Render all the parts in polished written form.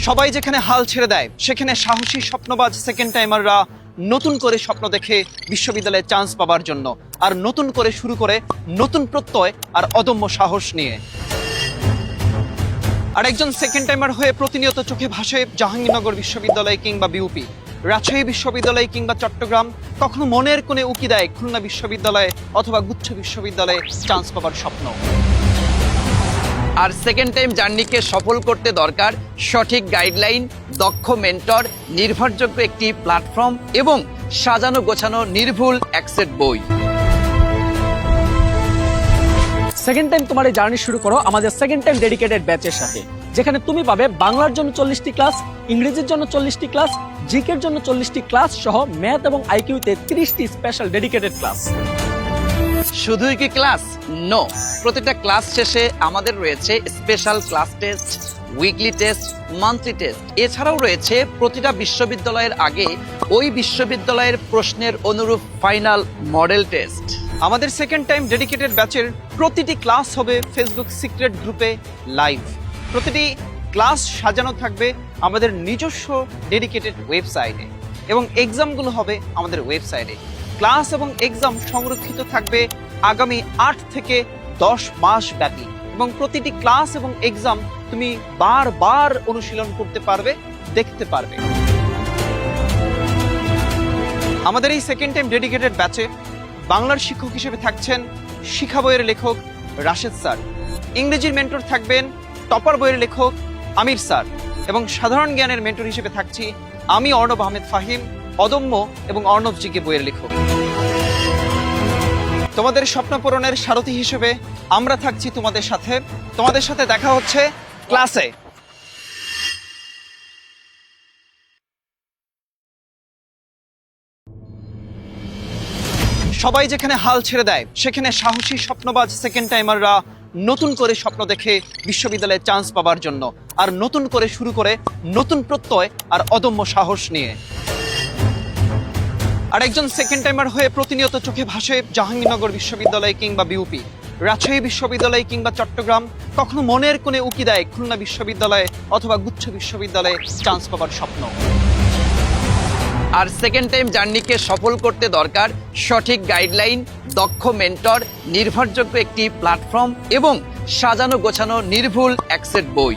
সবাই যেখানে হাল ছেড়ে দেয় সেখানে সাহসী স্বপ্নবাজ সেকেন্ড টাইমাররা নতুন করে স্বপ্ন দেখে বিশ্ববিদ্যালয়ে চান্স পাবার জন্য, আর নতুন করে শুরু করে নতুন প্রত্যয় আর অদম্য সাহস নিয়ে। আর একজন সেকেন্ড টাইমার হয়ে প্রতিনিয়ত চোখে ভাসে জাহাঙ্গীরনগর বিশ্ববিদ্যালয় কিংবা বিউপি, রাজশাহী বিশ্ববিদ্যালয় কিংবা চট্টগ্রাম, কখনো মনের কোণে উকি দেয় খুলনা বিশ্ববিদ্যালয়ে অথবা গুচ্ছ বিশ্ববিদ্যালয়ে চান্স পাবার স্বপ্ন। আর সেকেন্ড টাইম জার্নিকে সফল করতে দরকার সঠিক গাইডলাইন, দক্ষ মেন্টর, নির্ভরযোগ্য একটি প্ল্যাটফর্ম এবং সাজানো গোছানো নির্ভুল অ্যাক্সেট বই। সেকেন্ড টাইম তোমার এই জার্নি শুরু করো আমাদের সেকেন্ড টাইম ডেডিকেটেড ব্যাচের সাথে, যেখানে তুমি পাবে বাংলার জন্য 40টি ক্লাস, ইংরেজির জন্য 40টি ক্লাস, জিকের জন্য 40টি ক্লাস সহ ম্যাথ এবং আইকিউতে 30টি স্পেশাল ডেডিকেটেড ক্লাস। শুধুই কি ক্লাস? নো, প্রতিটা ক্লাস শেষে আমাদের রয়েছে special class test, weekly test, monthly test. এছাড়াও রয়েছে প্রতিটা বিশ্ববিদ্যালয়ের আগে ওই বিশ্ববিদ্যালয়ের প্রশ্নের অনুরূপ ফাইনাল মডেল টেস্ট। আমাদের সেকেন্ড টাইম ডেডিকেটেড ব্যাচের প্রতিটি ক্লাস হবে ফেসবুক সিক্রেট গ্রুপে লাইভ। প্রতিটি ক্লাস সাজানো থাকবে আমাদের নিজস্ব ডেডিকেটেড ওয়েবসাইটে, এবং এক্সামগুলো হবে আমাদের ওয়েবসাইটে। ক্লাস এবং এক্সাম সংরক্ষিত থাকবে আগামী 8 থেকে 10 মাস ব্যাপী, এবং প্রতিটি ক্লাস এবং এক্সাম তুমি বারবার অনুশীলন করতে পারবে, দেখতে পারবে। আমাদের এই সেকেন্ড টাইম ডেডিকেটেড ব্যাচে বাংলার শিক্ষক হিসেবে থাকছেন শিখা বইয়ের লেখক রাশেদ স্যার, ইংরেজির মেন্টর থাকবেন টপার বইয়ের লেখক আমির স্যার, এবং সাধারণ জ্ঞানের মেন্টর হিসেবে থাকছি আমি অর্ণব আহমেদ ফাহিম, অদম্য এবং অর্ণব জিকে বইয়ের লেখক। তোমাদের স্বপ্ন পূরণের সারথি হিসেবে আমরা থাকছি তোমাদের সাথে। তোমাদের সাথে দেখা হচ্ছে ক্লাসে। সবাই যেখানে হাল ছেড়ে দেয় সেখানে সাহসী স্বপ্নবাজ সেকেন্ড টাইমাররা নতুন করে স্বপ্ন দেখে বিশ্ববিদ্যালয়ে চান্স পাবার জন্য, আর নতুন করে শুরু করে নতুন প্রত্যয় আর অদম্য সাহস নিয়ে। আর একজন সেকেন্ড টাইমার হয়ে প্রতিনিয়ত চোখে ভাসে জাহাঙ্গীরনগর বিশ্ববিদ্যালয় কিংবা বিউপি, রাজশাহী বিশ্ববিদ্যালয় কিংবা চট্টগ্রাম, কখনো মনের কোণে উকি দেয় খুলনা বিশ্ববিদ্যালয়ে অথবা গুচ্ছ বিশ্ববিদ্যালয়ে চান্স পাবার স্বপ্ন। আর সেকেন্ড টাইম জার্নিকে সফল করতে দরকার সঠিক গাইডলাইন, দক্ষ মেন্টর, নির্ভরযোগ্য একটি প্ল্যাটফর্ম এবং সাজানো গোছানো নির্ভুল অ্যাক্সেট বই।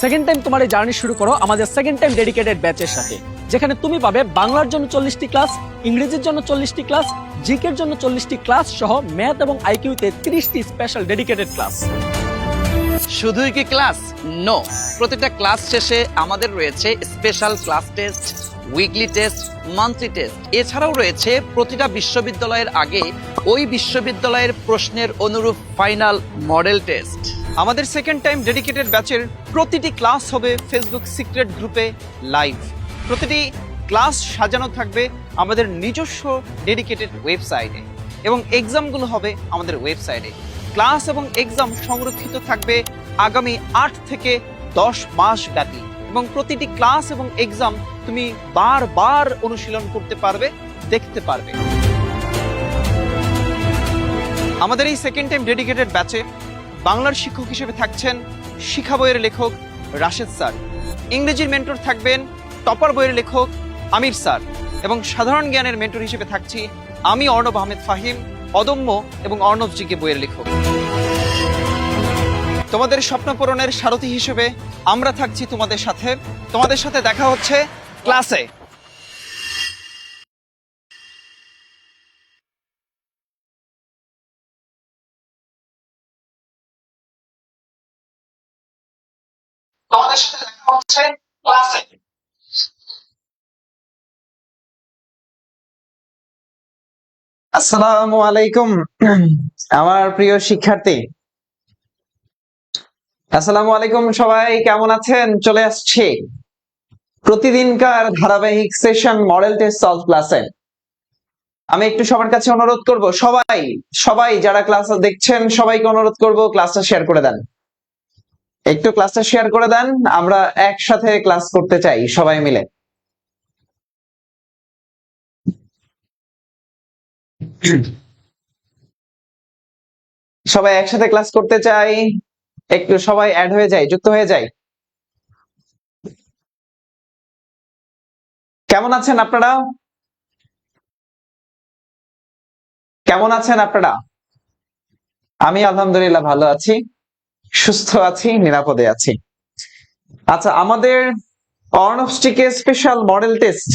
সেকেন্ড টাইম তোমার এই জার্নি শুরু করো আমাদের সেকেন্ড টাইম ডেডিকেটেড ব্যাচের সাথে, যেখানে তুমি পাবে বাংলার জন্য 40টি ক্লাস, ইংরেজির জন্য 40টি ক্লাস, জিকের জন্য 40টি ক্লাস সহ ম্যাথ এবং আইকিউতে 30টি স্পেশাল ডেডিকেটেড ক্লাস। শুধুই কি ক্লাস? নো, প্রতিটা ক্লাস শেষে আমাদের রয়েছে special class test, weekly test, monthly test. এছাড়াও রয়েছে প্রতিটা বিশ্ববিদ্যালয়ের আগে ওই বিশ্ববিদ্যালয়ের প্রশ্নের অনুরূপ ফাইনাল মডেল টেস্ট। আমাদের সেকেন্ড টাইম ডেডিকেটেড ব্যাচের প্রতিটি ক্লাস হবে ফেসবুক সিক্রেট গ্রুপে লাইভ। প্রতিটি ক্লাস সাজানো থাকবে আমাদের নিজস্ব ডেডিকেটেড ওয়েবসাইটে, এবং এক্সামগুলো হবে আমাদের ওয়েবসাইটে। ক্লাস এবং এক্সাম সংরক্ষিত থাকবে আগামী 8 থেকে 10 মাস ব্যাপী, এবং প্রতিটি ক্লাস এবং এক্সাম তুমি বারবার অনুশীলন করতে পারবে, দেখতে পারবে। আমাদের এই সেকেন্ড টাইম ডেডিকেটেড ব্যাচে বাংলার শিক্ষক হিসেবে থাকছেন শিখা বইয়ের লেখক রাশেদ স্যার, ইংরেজির মেন্টর থাকবেন টপার বইয়ের লেখক আমির স্যার, এবং সাধারণ জ্ঞানের মেন্টর হিসেবে থাকছি আমি অর্ণব আহমেদ ফাহিম, অদম্য এবং অর্ণব জিকে বইয়ের লেখক। তোমাদের স্বপ্ন পূরণের সারথি হিসেবে আমরা থাকছি তোমাদের সাথে। তোমাদের সাথে দেখা হচ্ছে ক্লাসে। তোমাদের সাথে দেখা হচ্ছে ক্লাসে। আসসালামু আলাইকুম আমার প্রিয় শিক্ষার্থী। আসসালামু আলাইকুম, সবাই কেমন আছেন? চলে আসছি প্রতিদিনকার ধারাবাহিক সেশন মডেল টেস্ট সলভ ক্লাসে। আমি একটু সবার কাছে অনুরোধ করব, সবাই সবাই যারা ক্লাস দেখছেন সবাইকে অনুরোধ করব ক্লাসটা শেয়ার করে দেন। একটু ক্লাসটা শেয়ার করে দেন, আমরা একসাথে ক্লাস করতে চাই সবাই মিলে। সবাই একসাথে ক্লাস করতে চাই। একটু সবাই অ্যাড হয়ে যায়, যুক্ত হয়ে যায়। কেমন আছেন আপনারা? কেমন আছেন আপনারা? আমি আলহামদুলিল্লাহ ভালো আছি, সুস্থ আছি, নিরাপদে আছি। আচ্ছা, আমাদের Arnab GK special model test,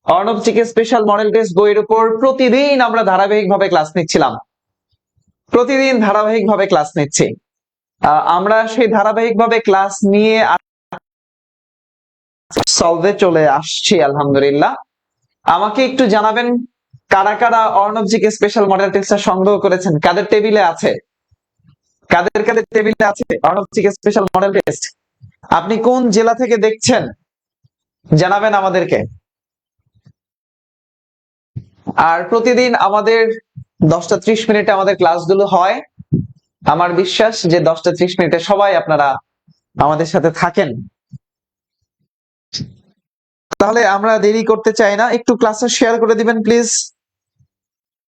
Arnab GK special model test বইয়ের উপর প্রতিদিন আমরা ধারাবাহিকভাবে ক্লাস নিচ্ছিলাম, প্রতিদিন ধারাবাহিকভাবে ক্লাস নিচ্ছি। আমরা সেই ধারাবাহিকভাবে ক্লাস নিয়ে সলভে চলে আসছি আলহামদুলিল্লাহ। আমাকে একটু জানাবেন কারা কারা অর্ণব জিকে স্পেশাল মডেল টেস্টটা সংগ্রহ করেছেন, কাদের টেবিলে আছে, কাদের কাদের টেবিলে আছে Arnab GK special model test. আপনি কোন জেলা থেকে দেখছেন জানাবেন আমাদেরকে। আর প্রতিদিন আমাদের 10টা 30 মিনিটে আমাদের ক্লাসগুলো হয়। আমার বিশ্বাস যে 10টা 30 মিনিটে সবাই আপনারা আমাদের সাথে থাকেন। তাহলে আমরা দেরি করতে চাই না, একটু ক্লাসটা শেয়ার করে দিবেন প্লিজ।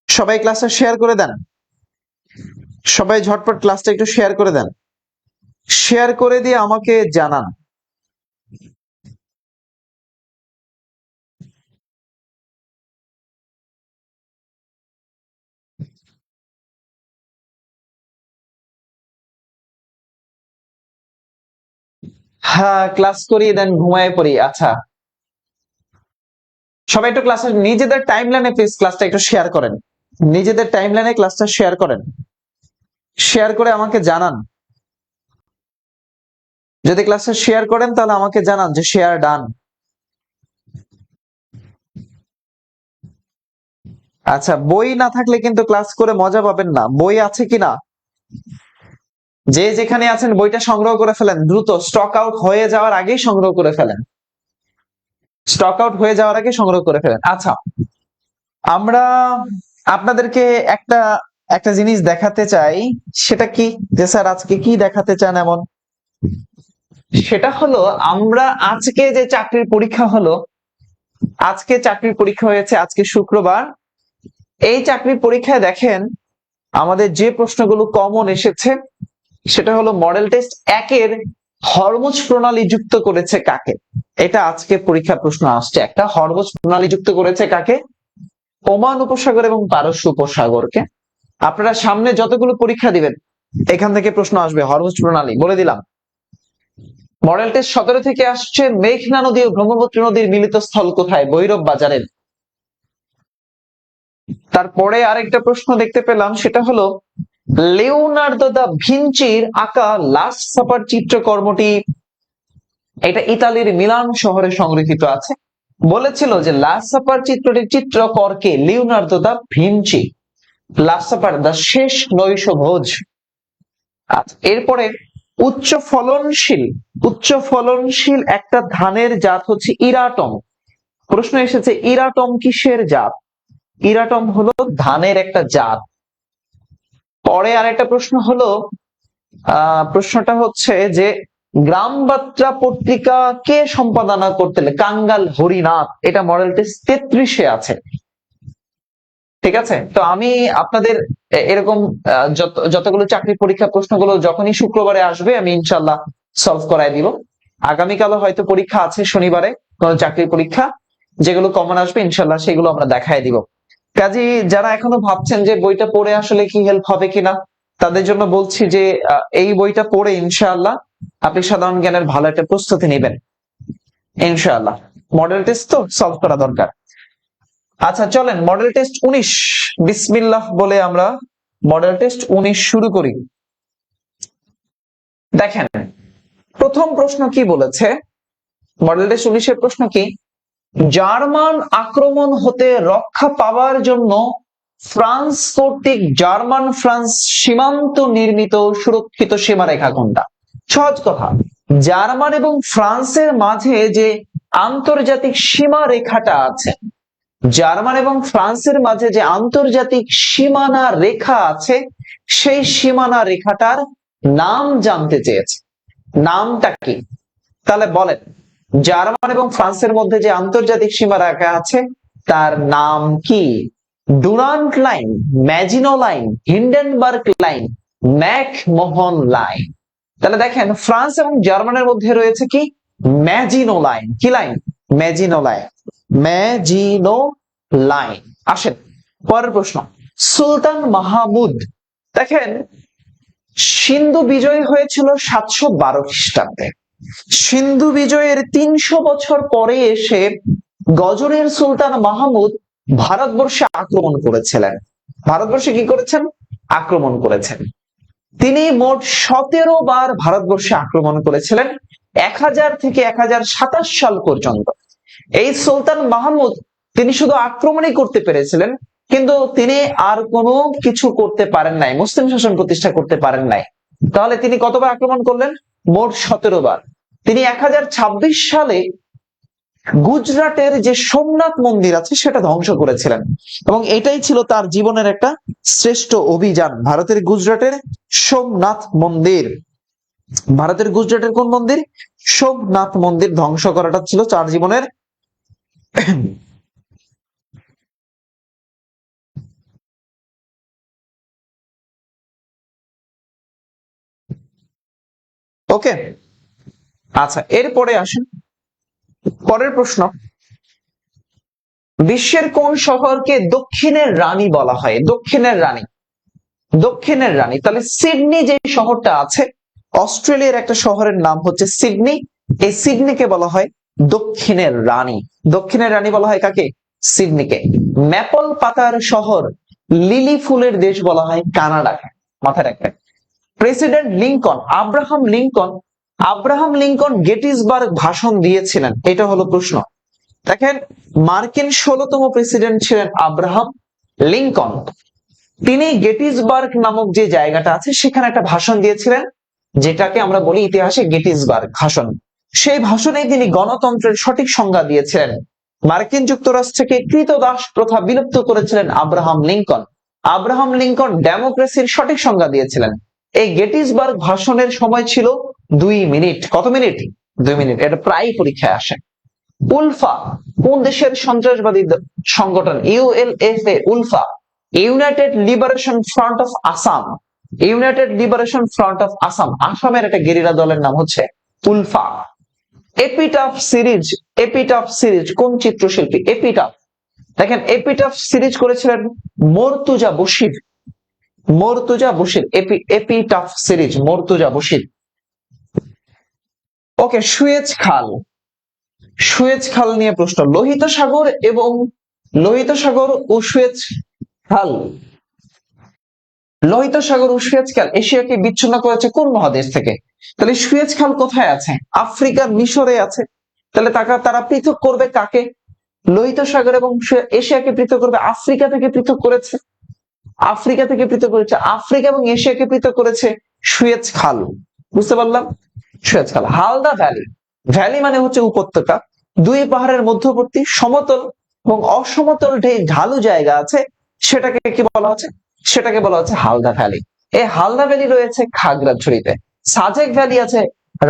সবাই ক্লাসটা শেয়ার করে দেন, সবাই ঝটপট ক্লাসটা একটু শেয়ার করে দেন, শেয়ার করে দিয়ে আমাকে জানান। হ্যাঁ, ক্লাস করিয়ে দেন, ঘুমায় পড়ি। আচ্ছা, সবাই একটু ক্লাসে নিজেদের টাইমলাইনে প্লিজ ক্লাসটা একটু শেয়ার করেন, নিজেদের টাইমলাইনে ক্লাসটা শেয়ার করেন, শেয়ার করে আমাকে জানান। যদি ক্লাসটা শেয়ার করেন তাহলে আমাকে জানান যে শেয়ার ডান। আচ্ছা, বই না থাকলে কিন্তু ক্লাস করে মজা পাবেন না। বই আছে কিনা? যে যেখানে আছেন বইটা সংগ্রহ করে ফেলেন দ্রুত, স্টক আউট হয়ে যাওয়ার আগেই সংগ্রহ করে ফেলেন, স্টক আউট হয়ে যাওয়ার আগে সংগ্রহ করে ফেলেন। আচ্ছা, আমরা আপনাদেরকে একটা একটা জিনিস দেখাতে চাই। সেটা কি যে স্যার আজকে কি দেখাতে চান এমন? সেটা হলো আমরা আজকে যে চাকরির পরীক্ষা হলো, আজকে চাকরির পরীক্ষা হয়েছে, আজকে শুক্রবার। এই চাকরির পরীক্ষায় দেখেন আমাদের যে প্রশ্নগুলো কমন এসেছে সেটা হলো মডেল টেস্ট 1-এর হরমুজ প্রণালী যুক্ত করেছে কাকে। এটা আজকে পরীক্ষা প্রশ্ন আসছে, একটা হরমুজ প্রণালী যুক্ত করেছে কাকে? ওমান উপসাগর এবং পারস্য উপসাগরকে। আপনারা সামনে যতগুলো পরীক্ষা দিবেন এখান থেকে প্রশ্ন আসবে হরমুজ প্রণালী, বলে দিলাম। মডেল টেস্ট 17 থেকে আসছে মেঘনা নদী ও ব্রহ্মপুত্র নদীর মিলিত স্থল কোথায়? ভৈরব বাজারের। তারপরে আরেকটা প্রশ্ন দেখতে পেলাম, সেটা হলো লিওনার্দো দা ভিঞ্চির আঁকা লাস্ট সাপার চিত্রকর্মটি, এটা ইতালির মিলান শহরে সংরক্ষিত আছে। বলেছিল যে লাস্ট সাপার চিত্রটির চিত্রকর কে? Leonardo da Vinci. Last Supper, দা শেষ নৈশভোজ। আচ্ছা, এরপরে উচ্চ ফলনশীল একটা ধানের জাত হচ্ছে ইরাটম। প্রশ্ন এসেছে ইরাটম কিসের জাত? ইরাটম হলো ধানের একটা জাত। পরে আরেকটা প্রশ্ন হলো, প্রশ্নটা হচ্ছে যে গ্রামবার্তা পত্রিকা কে সম্পাদনা করতেন? কাঙ্গাল হরিনাথ। এটা মডেল টেস্ট 33-এ আছে। ঠিক আছে, তো আমি আপনাদের এরকম যতগুলো চাকরির পরীক্ষা প্রশ্নগুলো যখনই শুক্রবারে আসবে আমি ইনশাল্লাহ সলভ করাই দিব। আগামীকালও হয়তো পরীক্ষা আছে, শনিবারে কোন চাকরির পরীক্ষা, যেগুলো কমন আসবে ইনশাল্লাহ সেগুলো আমরা দেখাই দিব। কাজে যারা এখনো ভাবছেন যে বইটা পড়ে আসলে কি হেল্প হবে কিনা, তাদের জন্য বলছি যে এই বইটা পড়ে ইনশাআল্লাহ আপনি সাধারণ জ্ঞানের ভালো একটা প্রস্তুতি নেবেন ইনশাআল্লাহ। মডেল টেস্ট তো সলভ করা দরকার। আচ্ছা চলেন মডেল টেস্ট 19 বিসমিল্লাহ বলে আমরা মডেল টেস্ট 19 শুরু করি। দেখেন প্রথম প্রশ্ন কি বলেছে, মডেল টেস্ট 19-এর প্রশ্ন কি? জার্মান আক্রমণ হতে রক্ষা পাওয়ার জন্য ফ্রান্স কর্তৃক জার্মান ফ্রান্স সীমান্ত নির্মিত সুরক্ষিত সীমারেখা কোনটা? সহজ কথা, জার্মান এবং ফ্রান্সের মাঝে যে আন্তর্জাতিক সীমারেখাটা আছে, জার্মান এবং ফ্রান্সের মাঝে যে আন্তর্জাতিক সীমানা রেখা আছে, সেই সীমানা রেখাটার নাম জানতে চেয়েছে। নামটা কি? তাহলে বলেন, জার্মান এবং ফ্রান্সের মধ্যে যে আন্তর্জাতিক সীমা রেখা আছে তার নাম কি? Durand Line, Maginot Line, Hindenburg Line, McMahon Line. তাহলে দেখেন ফ্রান্স এবং জার্মানের মধ্যে রয়েছে কি ম্যাজিনো লাইন। কি line? Maginot Line. Maginot Line. আসেন পরের প্রশ্ন। সুলতান মাহমুদ, দেখেন সিন্ধু বিজয় হয়েছিল 712 খ্রিস্টাব্দে। সিন্ধু বিজয়ের 300 বছর পরে এসে গজনীর সুলতান মাহমুদ ভারতবর্ষে আক্রমণ করেছিলেন। ভারতবর্ষে কি করেছেন? আক্রমণ করেছেন। তিনি মোট 17 বার ভারতবর্ষে আক্রমণ করেছিলেন 1000 থেকে 1027 সাল পর্যন্ত। এই সুলতান মাহমুদ তিনি শুধু আক্রমণই করতে পেরেছিলেন, কিন্তু তিনি আর কোনো কিছু করতে পারেন নাই, মুসলিম শাসন প্রতিষ্ঠা করতে পারেন নাই। তাহলে তিনি কতবার আক্রমণ করলেন? মোট 17 বার। তিনি 1026 সালে গুজরাটের যে সোমনাথ মন্দির আছে সেটা ধ্বংস করেছিলেন, এবং এটাই ছিল তার জীবনের একটা শ্রেষ্ঠ অভিযান। ভারতের গুজরাটের সোমনাথ মন্দির, ভারতের গুজরাটের কোন মন্দির? সোমনাথ মন্দির ধ্বংস করাটা ছিল তার জীবনের ওকে। আচ্ছা, এরপরে আসেন পরের প্রশ্ন। বিশ্বের কোন শহরকে দক্ষিণের রানী বলা হয়? দক্ষিণের রানী, দক্ষিণের রানী। তাহলে সিডনি যে শহরটা আছে, অস্ট্রেলিয়ার একটা শহরের নাম হচ্ছে সিডনি। এই সিডনিকে বলা হয় দক্ষিণের রানী। দক্ষিণের রানী বলা হয় কাকে? সিডনিকে। ম্যাপল পাতার শহর, লিলি ফুলের দেশ বলা হয় কানাডাকে। মাথায় রাখবেন। President Lincoln, Abraham Lincoln Gettysburg ভাষণ দিয়েছিলেন, এটা হলো প্রশ্ন। দেখেন মার্কিন 16তম প্রেসিডেন্ট ছিলেন আব্রাহাম লিঙ্কন। তিনি গেটিসবার্গ নামক যে জায়গাটা আছে সেখানে একটা ভাষণ দিয়েছিলেন, যেটাকে আমরা বলি ইতিহাসে গেটিসবার্গ ভাষণ। সেই ভাষণে তিনি গণতন্ত্রের সঠিক সংজ্ঞা দিয়েছিলেন। মার্কিন যুক্তরাষ্ট্রকে কৃতদাস প্রথা বিলুপ্ত করেছিলেন আব্রাহাম লিঙ্কন। আব্রাহাম লিঙ্কন ডেমোক্রেসির সঠিক সংজ্ঞা দিয়েছিলেন। এই গেটিসবার্গ ভাষণের সময় ছিল 2 মিনিট। কত মিনিট? 2 মিনিট। এটা প্রায় পরীক্ষায় আসে। উলফা কোন দেশের সন্ত্রাসবাদী সংগঠন? ULFA, ULFA United Liberation Front of Assam. United Liberation Front of Assam, আসামের একটা গেরিলা দলের নাম হচ্ছে ULFA. Epitaph series, epitaph series কোন চিত্রশিল্পী? এপিটাফ, দেখেন এপিটাফ সিরিজ করেছিলেন Murtaja Baseer. Murtaja Baseer, epitaph series Murtaja Baseer. Okay, Suez খাল, সুয়েজ খাল নিয়ে প্রশ্ন। লোহিত সাগর এবং লোহিত সাগর ও সুয়েজ খাল, লোহিত সাগর ও সুয়েজ খাল এশিয়াকে বিচ্ছিন্ন করেছে কোন মহাদেশ থেকে? তাহলে সুয়েজ খাল কোথায় আছে? আফ্রিকার মিশরে আছে। তাহলে তারা পৃথক করবে কাকে? লোহিত সাগর এবং এশিয়াকে পৃথক করবে আফ্রিকা থেকে পৃথক করেছে। আফ্রিকা থেকে পৃথক করেছে, আফ্রিকা এবং এশিয়াকে পৃথক করেছে সুয়েজ খাল। বুঝতে পারলাম? সুয়েজ খাল। হালদা ভ্যালি, ভ্যালি মানে হচ্ছে উপত্যকা। 2 পাহাড়ের মধ্যবর্তী সমতল এবং অসমতল ঢালু জায়গা আছে, সেটাকে কি বলা হচ্ছে? সেটাকে বলা হচ্ছে হালদা ভ্যালি। এই হালদা ভ্যালি রয়েছে খাগড়াছড়িতে। সাজেক ভ্যালি আছে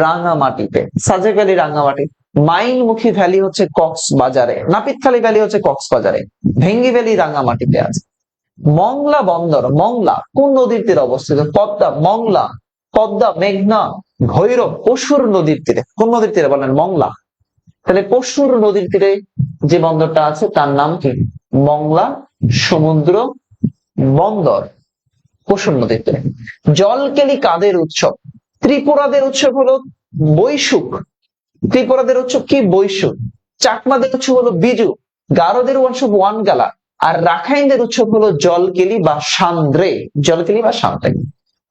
রাঙামাটিতে, সাজেক ভ্যালি রাঙামাটি। মাইনমুখী ভ্যালি হচ্ছে কক্সবাজারে, নাপিতখালী ভ্যালি হচ্ছে কক্সবাজারে, ভেঙ্গি ভ্যালি রাঙামাটিতে আছে। মংলা বন্দর, মংলা কোন নদীর তীরে অবস্থিত? পদ্মা, মংলা, পদ্মা, মেঘনা, ভৈরব, পশুর নদীর তীরে। কোন নদীর তীরে বলেন? মংলা। তাহলে পশুর নদীর তীরে যে বন্দরটা আছে তার নাম কি? মংলা সমুদ্র বন্দর, পশুর নদীর তীরে। জলকেলি কাদের উৎসব? ত্রিপুরাদের উৎসব হলো বৈশুক। ত্রিপুরাদের উৎসব কি? বৈশুক। চাকমাদের উৎসব হলো বিজু, গারোদের উৎসব ওয়ানগালা, আর রাখাইনদের উৎসব হলো জলকেলি বা সান্দ্রে। জলকেলি বা সান্দ্রে।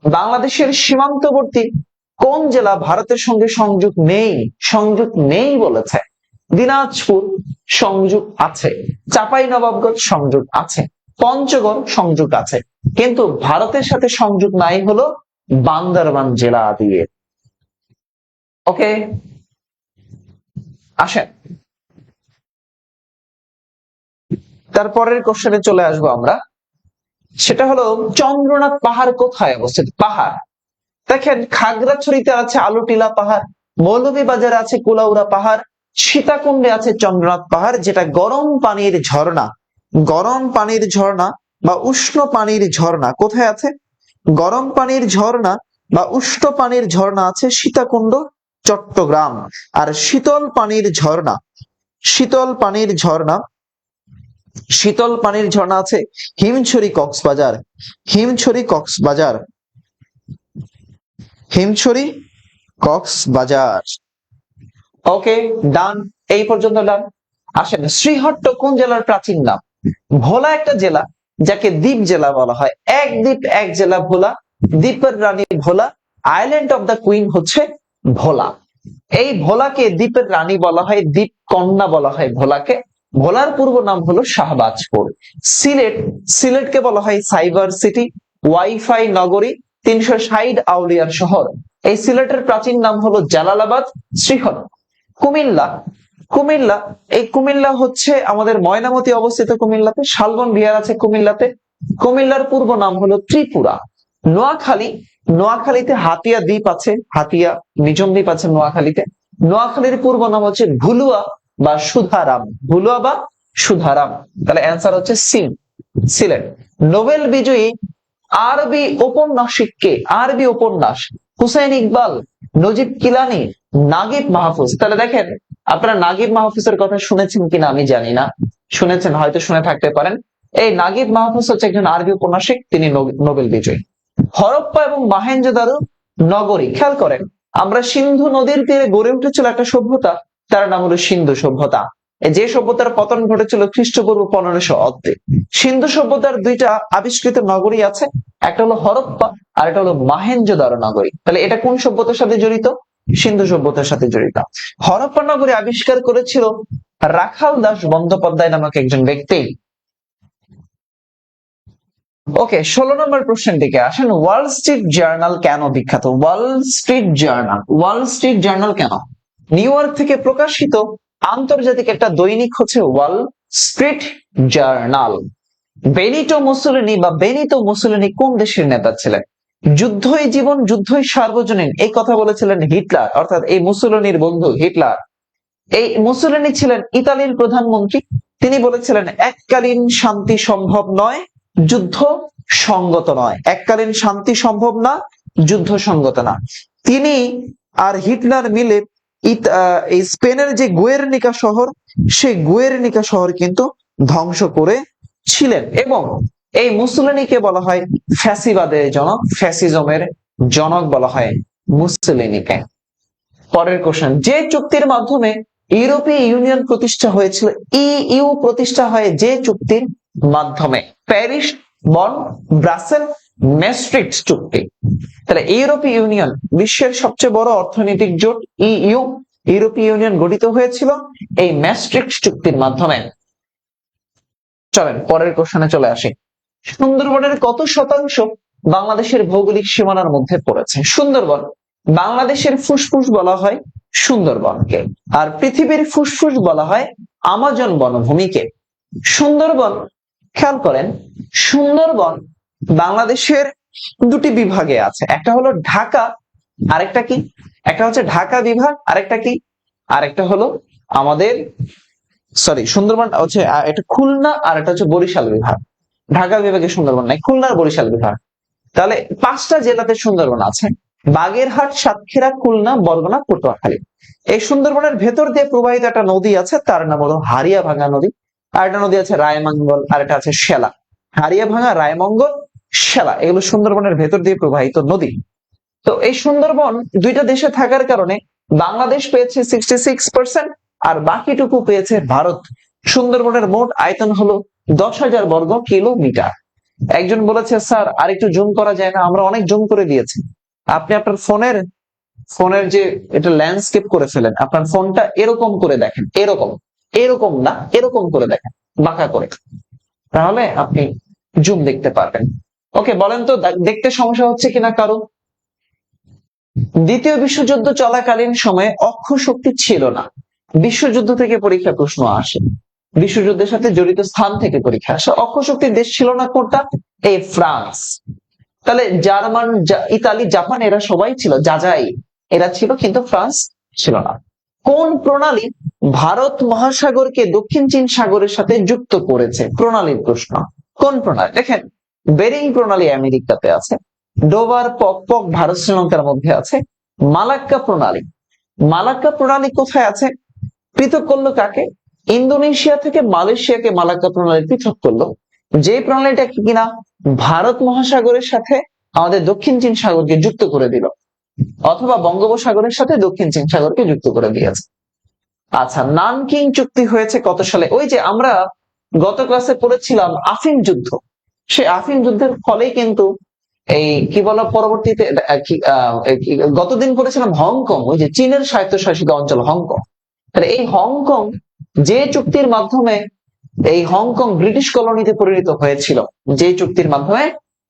বাংলাদেশের সীমান্তবর্তী কোন জেলা ভারতের সঙ্গে সংযোগ নেই? সংযোগ নেই বলেছে। দিনাজপুর সংযোগ আছে, চাঁপাইনবাবগঞ্জ সংযোগ আছে, পঞ্চগড় সংযোগ আছে, কিন্তু ভারতের সাথে সংযোগ নাই হলো বান্দরবান জেলা দিয়ে। ওকে, আসেন তারপরের কোশ্চেনে চলে আসবো আমরা। সেটা হলো চন্দ্রনাথ পাহাড় কোথায় অবস্থিত? পাহাড় দেখেন খাগড়াছড়িতে আছে আলুটিলা পাহাড়, মৌলভীবাজারে আছে কুলাউড়া পাহাড়, সীতাকুণ্ডে আছে চন্দ্রনাথ পাহাড়, যেটা গরম পানির ঝর্ণা। গরম পানির ঝর্ণা বা উষ্ণ পানির ঝর্ণা কোথায় আছে? গরম পানির ঝর্ণা বা উষ্ণ পানির ঝর্ণা আছে সীতাকুণ্ড চট্টগ্রাম। আর শীতল পানির ঝর্ণা আছে হিমছড়ি কক্সবাজার। ওকে, ডান, এই পর্যন্ত ডান। আসেন, শ্রীহট্ট কোন জেলার প্রাচীন নাম? ভোলা একটা জেলা, যাকে দ্বীপ জেলা বলা হয়। এক দ্বীপ এক জেলা ভোলা, দ্বীপের রানী ভোলা, আইল্যান্ড অফ দ্য কুইন হচ্ছে ভোলা। এই ভোলাকে দ্বীপের রানী বলা হয়, দ্বীপ কন্যা বলা হয় ভোলাকে। ভোলার পূর্ব নাম হলো শাহবাজপুর। সিলেটকে বলা হয় সাইবার সিটি, ওয়াইফাই নগরী, 360 আউলিয়ার শহর। এই সিলেটের প্রাচীন নাম হলো জালালাবাদ। শ্রীহট্ট। কুমিল্লা হচ্ছে আমাদের ময়নামতি অবস্থিত কুমিল্লাতে। শালবন বিহার আছে কুমিল্লাতে। কুমিল্লার পূর্ব নাম হলো ত্রিপুরা। নোয়াখালীতে হাতিয়া দ্বীপ আছে, হাতিয়া নিঝুম দ্বীপ আছে নোয়াখালীতে। নোয়াখালীর পূর্ব নাম হচ্ছে ভুলুয়া বা সুধারাম। তাহলে অ্যান্সার হচ্ছে সি, সিলেট। নোবেল বিজয়ী আরবি উপন্যাস হুসাইন ইকবাল, নজিব কিলানি, নাগিব মাহফুজ। তাহলে দেখেন, আপনারা নাগিব মাহফুজের কথা শুনেছেন কিনা আমি জানি না, শুনেছেন, হয়তো শুনে থাকতে পারেন। এই নাগিব মাহফুজ হচ্ছে একজন আরবি ঔপন্যাসিক, তিনি নোবেল বিজয়ী। হরপ্পা এবং মহেঞ্জোদারো নগরী, খেয়াল করেন, আমরা সিন্ধু নদীর তীরে গড়ে উঠেছিল একটা সভ্যতা, তার নাম হলো সিন্ধু সভ্যতা। যে সভ্যতার পতন ঘটেছিল খ্রিস্টপূর্ব 1500 অব্দে। সিন্ধু সভ্যতার দুইটা আবিষ্কৃত নগরী আছে, একটা হলো হরপ্পা আর একটা হলো মহেঞ্জোদারো নগরী। তাহলে এটা কোন সভ্যতার সাথে জড়িত? সিন্ধু সভ্যতার সাথে জড়িত। হরপ্পা নগরী আবিষ্কার করেছিল রাখাল দাস বন্দ্যোপাধ্যায় নামক একজন ব্যক্তি। ওকে, 16 নম্বর প্রশ্নের দিকে আসেন। ওয়াল স্ট্রিট জার্নাল কেন বিখ্যাত? ওয়াল স্ট্রিট জার্নাল কেন? নিউ ইয়র্ক থেকে প্রকাশিত আন্তর্জাতিক একটা দৈনিক হচ্ছে Wall Street journal. Benito Mussolini কোন দেশের নেতা ছিলেন? যুদ্ধই জীবন, যুদ্ধই সার্বজনীন, এই কথা বলেছিলেন হিটলার, অর্থাৎ এই মুসোলিনির বন্ধু হিটলার। এই মুসোলিনি ছিলেন ইতালির প্রধানমন্ত্রী। তিনি বলেছিলেন এককালীন শান্তি সম্ভব নয়, যুদ্ধ সঙ্গত নয়। এককালীন শান্তি সম্ভব না, যুদ্ধ সঙ্গত না। তিনি আর হিটলার মিলে এই স্পেনের যে গুয়ের্নিকা শহর, সেই গুয়ের্নিকা শহর কিন্তু ধ্বংস করেছিলেন। এবং এই মুসোলিনিকে বলা হয় ফ্যাসিবাদের জনক, ফ্যাসিজমের জনক বলা হয় মুসোলিনিকে। পরের কোশ্চেন, যে চুক্তির মাধ্যমে ইউরোপীয় ইউনিয়ন প্রতিষ্ঠা হয়েছিল, ইইউ প্রতিষ্ঠা হয় যে চুক্তির মাধ্যমে? প্যারিস, বন, ব্রাসেল, ম্যাস্ট্রিক্ট চুক্তি। তাহলে ইউরোপীয় ইউনিয়ন বিশ্বের সবচেয়ে বড় অর্থনৈতিক জোট ইইউ, ইউরোপীয় ইউনিয়ন গঠিত হয়েছিল এই ম্যাস্ট্রিক্ট চুক্তির মাধ্যমে। চলেন পরের কোশ্চেনে চলে আসি। সুন্দরবনের কত শতাংশ বাংলাদেশের ভৌগোলিক সীমানার মধ্যে পড়েছে? সুন্দরবন, বাংলাদেশের ফুসফুস বলা হয় সুন্দরবনকে, আর পৃথিবীর ফুসফুস বলা হয় আমাজন বনভূমিকে। সুন্দরবন, খেয়াল করেন, সুন্দরবন বাংলাদেশের দুটি বিভাগে আছে, একটা হলো ঢাকা, আরেকটা কি? একটা হচ্ছে ঢাকা বিভাগ, আরেকটা কি? আরেকটা হলো আমাদের সুন্দরবন হচ্ছে এটা খুলনা, আর এটা হচ্ছে বরিশাল বিভাগ। ঢাকা বিভাগে সুন্দরবন নাই, খুলনা আর বরিশাল বিভাগ। তাহলে 5টা জেলাতে সুন্দরবন আছে, বাগেরহাট, সাতক্ষীরা, খুলনা, বরগুনা, পটুয়াখালী। এই সুন্দরবনের ভেতর দিয়ে প্রবাহিত একটা নদী আছে, তার নাম হলো হারিয়াভাঙ্গা নদী। আর একটা নদী আছে রায়মঙ্গল, আর এটা আছে শেলা। হারিয়াভাঙ্গা, রায়মঙ্গল, শেলা, এগুলো সুন্দরবনের ভেতর দিয়ে প্রবাহিত নদী। তো এই সুন্দরবন দুইটা দেশে থাকার কারণে বাংলাদেশ পেয়েছে 66% আর বাকিটুকু পেয়েছে ভারত। সুন্দরবনের মোট আয়তন হলো 10,000 বর্গ কিলোমিটার। একজন বলেছে, স্যার আর একটু জুম করা যায় না? আমরা অনেক জুম করে দিয়েছি। আপনি আপনার ফোনের যে এটা ল্যান্ডস্কেপ করে ফেলেন, আপনার ফোনটা এরকম করে দেখেন, এরকম না, এরকম করে দেখেন, বাঁকা করে, তাহলে আপনি জুম দেখতে পারবেন। ওকে, বলেন তো দেখতে সমস্যা হচ্ছে কিনা কারো? দ্বিতীয় বিশ্বযুদ্ধ চলাকালীন সময়ে অক্ষ শক্তি ছিল না। বিশ্বযুদ্ধ থেকে পরীক্ষা প্রশ্ন আসে, বিশ্বযুদ্ধের সাথে জড়িত স্থান থেকে পরীক্ষা আসে। অক্ষ শক্তির দেশ ছিল না কোনটা? এই ফ্রান্স। তাহলে জার্মান, ইতালি, জাপান এরা সবাই ছিল, এরা ছিল, কিন্তু ফ্রান্স ছিল না। কোন প্রণালী ভারত মহাসাগরকে দক্ষিণ চীন সাগরের সাথে যুক্ত করেছে? প্রণালীর প্রশ্ন। কোন প্রণালী? দেখেন, বেরিং প্রণালী আমেরিকাতে আছে, ডোবার, পক পক ভারত শ্রীলঙ্কার মধ্যে আছে। মালাক্কা প্রণালী, মালাক্কা প্রণালী কোথায় আছে? পৃথক করলো কাকে? ইন্দোনেশিয়া থেকে মালয়েশিয়াকে মালাক্কা প্রণালী পৃথক করলো, যে প্রণালীটা কিনা ভারত মহাসাগরের সাথে আমাদের দক্ষিণ চীন সাগরকে যুক্ত করে দিল, অথবা বঙ্গোপসাগরের সাথে দক্ষিণ চীন সাগরকে যুক্ত করে দিয়েছে। আচ্ছা, নানকিং চুক্তি হয়েছে কত সালে? ওই যে আমরা গত ক্লাসে পড়েছিলাম আফিম যুদ্ধ, সেই আফিম যুদ্ধের ফলেই কিন্তু এই কি বলো পরবর্তীতে গতদিন পড়েছিলাম হংকং, ওই যে চীনের স্বায়ত্তশাসিত অঞ্চল হংকং। তাহলে এই হংকং যে চুক্তির মাধ্যমে এই হংকং ব্রিটিশ কলোনিতে পরিণত হয়েছিল, যে চুক্তির মাধ্যমে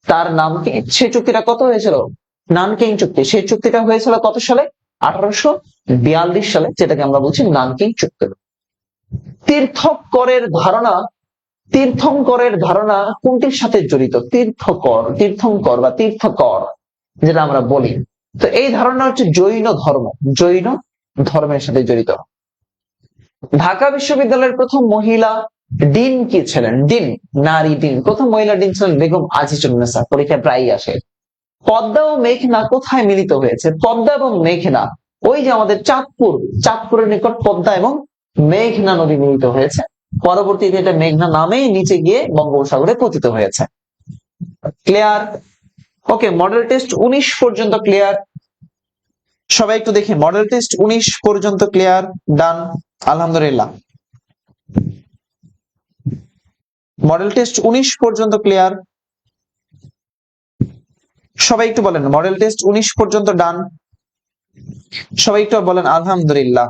তার নাম কি, সেই চুক্তিটা কত হয়েছিল? নানকিং চুক্তি। সেই চুক্তিটা হয়েছিল কত সালে? 1842 সালে, যেটাকে আমরা বলছি নানকিং চুক্তি। তীর্থঙ্করের ধারণা, তীর্থঙ্করের ধারণা কোনটির সাথে জড়িত? তীর্থঙ্কর বা তীর্থকর যেটা আমরা বলি, তো এই ধারণা হচ্ছে জৈন ধর্ম, জৈন ধর্মের সাথে জড়িত। ঢাকা বিশ্ববিদ্যালয়ের প্রথম মহিলা ডিন কি ছিলেন? ডিন, নারী ডিন। প্রথম মহিলা ডিন ছিলেন বেগম আজিজুন্নেসা, পরীক্ষা প্রায়ই আসে। পদ্মা ও মেঘনা কোথায় মিলিত হয়েছে? পদ্মা এবং মেঘনা ওই যে আমাদের চাঁদপুর, চাঁদপুরের নিকট পদ্মা এবং মেঘনা নদী মিলিত হয়েছে, পরবর্তীতে এটা মেঘনা নামেই নিচে গিয়ে বঙ্গোপসাগরে পতিত হয়েছে। ক্লিয়ার? ওকে, মডেল টেস্ট 19 পর্যন্ত ক্লিয়ার। সবাই একটু দেখি, মডেল টেস্ট 19 পর্যন্ত ক্লিয়ার, ডান, আলহামদুলিল্লাহ। মডেল টেস্ট 19 পর্যন্ত ক্লিয়ার, সবাই একটু বলেন মডেল টেস্ট 19 পর্যন্ত ডান, সবাই একটু বলেন আলহামদুলিল্লাহ।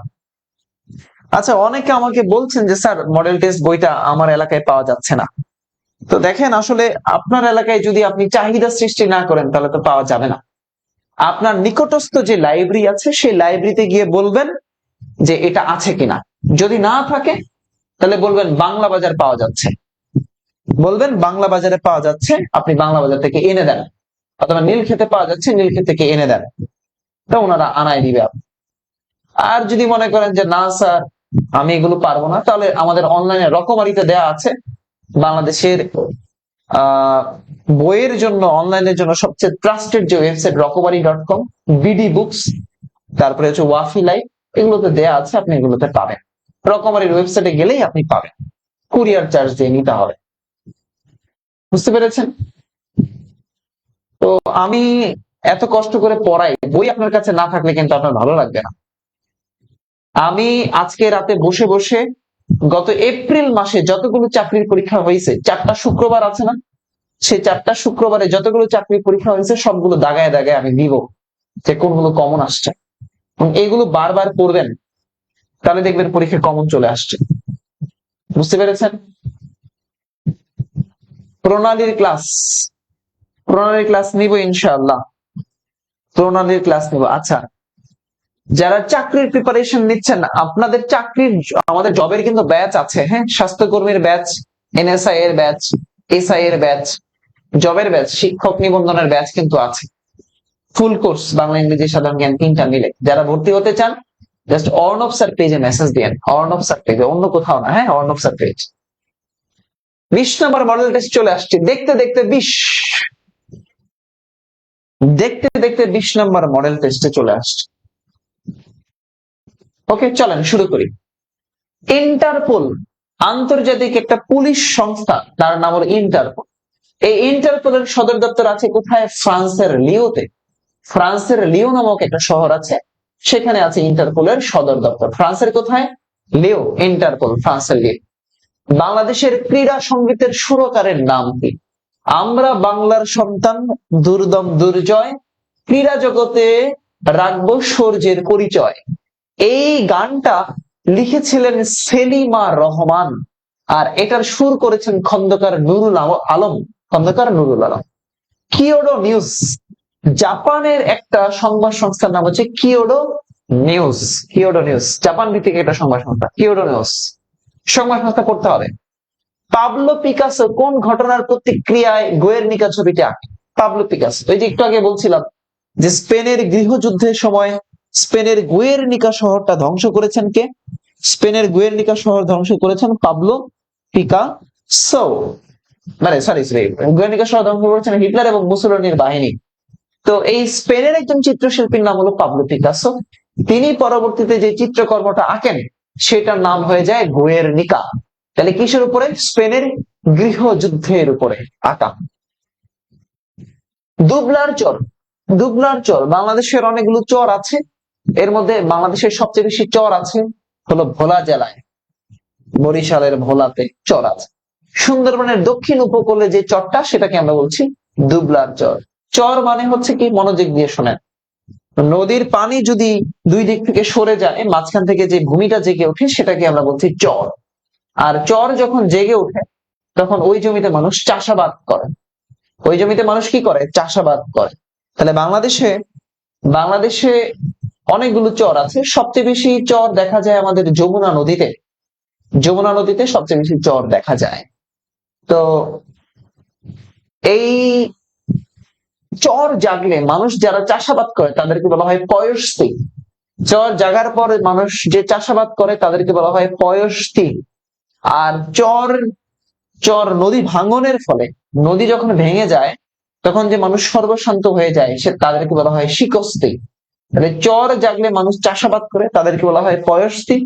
আচ্ছা, অনেকে আমাকে বলছেন যে স্যার মডেল টেস্ট বইটা আমার এলাকায় পাওয়া যাচ্ছে না। তো দেখেন, আসলে আপনার এলাকায় যদি আপনি চাহিদা সৃষ্টি না করেন তাহলে তো পাওয়া যাবে না। আপনার নিকটস্থ যে লাইব্রেরি আছে সেই লাইব্রেরিতে গিয়ে বলবেন যে এটা আছে কিনা, যদি না থাকে তাহলে বলবেন বাংলা বাজার পাওয়া যাচ্ছে, বলবেন বাংলা বাজারে পাওয়া যাচ্ছে, আপনি বাংলা বাজার থেকে এনে দেন, অথবা নীলক্ষেতে পাওয়া যাচ্ছে, নীলক্ষেত থেকে এনে দেন, তো ওনারা আনায় দিবে। আর যদি মনে করেন যে না স্যার আমি এগুলো পারবো না, তাহলে আমাদের অনলাইনে রকমারিতে দেয়া আছে। বাংলাদেশের বইয়ের জন্য, অনলাইনের জন্য সবচেয়ে ট্রাস্টেড যে ওয়েবসাইট রকমারি.com, বিডি বুকস, তারপরে হচ্ছে ওয়াফি লাইভ, এগুলোতে দেয়া আছে, আপনি এগুলোতে পাবেন। রকমারির ওয়েবসাইটে গেলেই আপনি পাবেন, কুরিয়ার চার্জ দিয়ে নিতে হবে। বুঝতে পেরেছেন? তো আমি এত কষ্ট করে পড়াই, বই আপনার কাছে না থাকলে কিন্তু আপনার ভালো লাগবে না। আমি আজকে রাতে বসে বসে গত এপ্রিল মাসে যতগুলো চাকরির পরীক্ষা হয়েছে, 4টা শুক্রবার আছে না, সেই 4টা শুক্রবারে যতগুলো চাকরির পরীক্ষা হয়েছে সবগুলো দাগায় দাগায় আমি দিব যে কোনগুলো কমন আসছে, এবং এইগুলো বারবার পড়বেন, তাহলে দেখবেন পরীক্ষা কমন চলে আসছে। বুঝতে পেরেছেন? প্রণালীর ক্লাস নিব ইনশাআল্লাহ, প্রণালীর ক্লাস নিব। আচ্ছা, যারা চাকরির প্রিপারেশন নিচ্ছেন, আপনাদের চাকরির, আমাদের জবের কিন্তু ব্যাচ আছে, হ্যাঁ, স্বাস্থ্যকর্মীর ব্যাচ, এনএসআই এর ব্যাচ, এসআই এর ব্যাচ, জবের ব্যাচ, শিক্ষক নিবন্ধনের ব্যাচ কিন্তু আছে। ফুল কোর্স বাংলা ইংরেজি সাধারণ জ্ঞান 3টা মিলে। যারা ভর্তি হতে চান জাস্ট অর্ণব স্যার পেজে মেসেজ দিয়েন, অর্ণব স্যার পেজে, অন্য কোথাও না, হ্যাঁ, অর্ণব স্যার পেজ। 20 নম্বর মডেল টেস্ট চলে আসছে, দেখতে দেখতে 20 নম্বর মডেল টেস্টে চলে আসছে। ওকে, চলেন শুরু করি। ইন্টারপোল আন্তর্জাতিক একটা পুলিশ সংস্থা, তার নাম হলো ইন্টারপোল। এই ইন্টারপোলের সদর দপ্তর আছে কোথায়? ফ্রান্সের লিওতে। ফ্রান্সের লিও নামক একটা শহর আছে, সেখানে আছে ইন্টারপোলের সদর দপ্তর। ফ্রান্সের কোথায়? লিও। ইন্টারপোল ফ্রান্সের লিও। বাংলাদেশের ক্রীড়া সঙ্গীতের সুরকারের নাম কি? আমরা বাংলার সন্তান, দুর্দম দুর্জয়, ক্রীড়া জগতে রাখবো সূর্যের পরিচয়। এই গানটা লিখেছিলেন সেলিমা রহমান, আর এটার সুর করেছেন খন্দকার নুরুল আলম, খন্দকার নুরুল আলম। কিয়োডো নিউজ, জাপানের একটা সংবাদ সংস্থার নাম হচ্ছে কিয়োডো নিউজ। কিয়োডো নিউজ জাপান ভিত্তিক একটা সংবাদ সংস্থা, কিয়োডো নিউজ সংবাদ সংস্থা পড়তে হবে। পাবলো পিকাসো কোন ঘটনার প্রতিক্রিয়ায় গুয়ের্নিকা ছবিটি আঁকে? পাবলো পিকাসো, ওই যে একটু আগে বলছিলাম যে স্পেনের গৃহযুদ্ধের সময় স্পেনের গুয়ের্নিকা শহরটা ধ্বংস করেছেন কে? স্পেনের গুয়ের্নিকা শহর ধ্বংস করেছেন পাবলো পিকাসো। মানে সরি, গুয়ের্নিকা শহর ধ্বংস করেছেন হিটলার এবং মুসোলিনির বাহিনী। তো এই স্পেনের একজন চিত্রশিল্পীর নাম হলো পাবলো পিকাসো। তিনি পরবর্তীতে যে চিত্রকর্মটা আঁকেন সেটার নাম হয়ে যায় গুয়ের্নিকা। তাহলে কিসের উপরে? স্পেনের গৃহযুদ্ধের উপরে আঁকা। দুবলার চর। দুবলার চর, বাংলাদেশের অনেকগুলো চর আছে, এর মধ্যে বাংলাদেশের সবচেয়ে বেশি চর আছে হলো ভোলা জেলায়, বরিশালের ভোলাতে চর আছে। সুন্দরবনের দক্ষিণ উপকূলে যে চরটা সেটাকে আমরা বলছি দুবলার চর। চর মানে হচ্ছে কি, মনোযোগ দিয়ে শোনেন, নদীর পানি যদি দুই দিক থেকে সরে যায়, মাঝখান থেকে যে ভূমিটা জেগে ওঠে সেটাকে আমরা বলছি চর। আর চর যখন জেগে ওঠে তখন ওই জমিতে মানুষ চাষাবাদ করে। ওই জমিতে মানুষ কি করে? চাষাবাদ করে। তাহলে বাংলাদেশে অনেকগুলো চর আছে। সবচেয়ে বেশি চর দেখা যায় আমাদের যমুনা নদীতে। যমুনা নদীতে সবচেয়ে বেশি চর দেখা যায়। তো এই চর জাগলে মানুষ যারা চাষাবাদ করে তাদেরকে বলা হয় পয়স্তি। চর জাগার পরে মানুষ যে চাষাবাদ করে তাদেরকে বলা হয় পয়স্তি। আর চর নদী ভাঙনের ফলে, নদী যখন ভেঙে যায় তখন যে মানুষ সর্বশান্ত হয়ে যায় সে তাদেরকে বলা হয় শিকস্তি। তাহলে চর জাগলে মানুষ চাষাবাদ করে তাদেরকে বলা হয় পয়স্তি।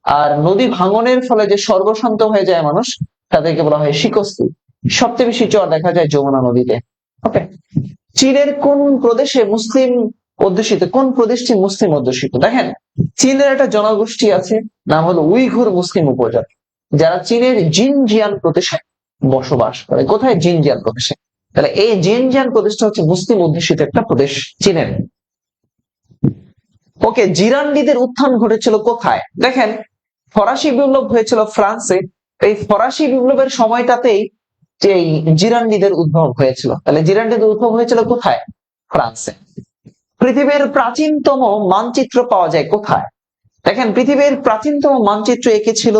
আর নদী ভাঙনের ফলে যে সর্বশান্ত হয়ে যায় মানুষ তাদেরকে বলা হয় শিকস্তি। সবচেয়ে বেশি চর দেখা যায় যমুনা নদীতে। ওকে, চীনের কোন প্রদেশে মুসলিম অধ্যুষিত? কোন প্রদেশটি মুসলিম অধ্যুষিত? দেখেন, চীনের একটা জনগোষ্ঠী আছে, নাম হলো উইঘুর মুসলিম উপজাতি, যারা চীনের জিনজিয়াং প্রদেশে বসবাস করে। কোথায়? জিনজিয়াং প্রদেশে। তাহলে এই জিনজিয়াং প্রদেশটা হচ্ছে মুসলিম অধ্যুষিত একটা প্রদেশ চীনের। ওকে, জিরান্ডিদের উত্থান ঘটেছিল কোথায়? দেখেন, ফরাসি বিপ্লব হয়েছিল ফ্রান্সে। এই ফরাসি বিপ্লবের সময়টাতেই যে জিরান্ডিদের উদ্ভব হয়েছিল। তাহলে জিরান্ডিদের উদ্ভব হয়েছিল কোথায়? ফ্রান্সে। পৃথিবীর প্রাচীনতম মানচিত্র পাওয়া যায় কোথায়? দেখেন, পৃথিবীর প্রাচীনতম মানচিত্র এঁকেছিল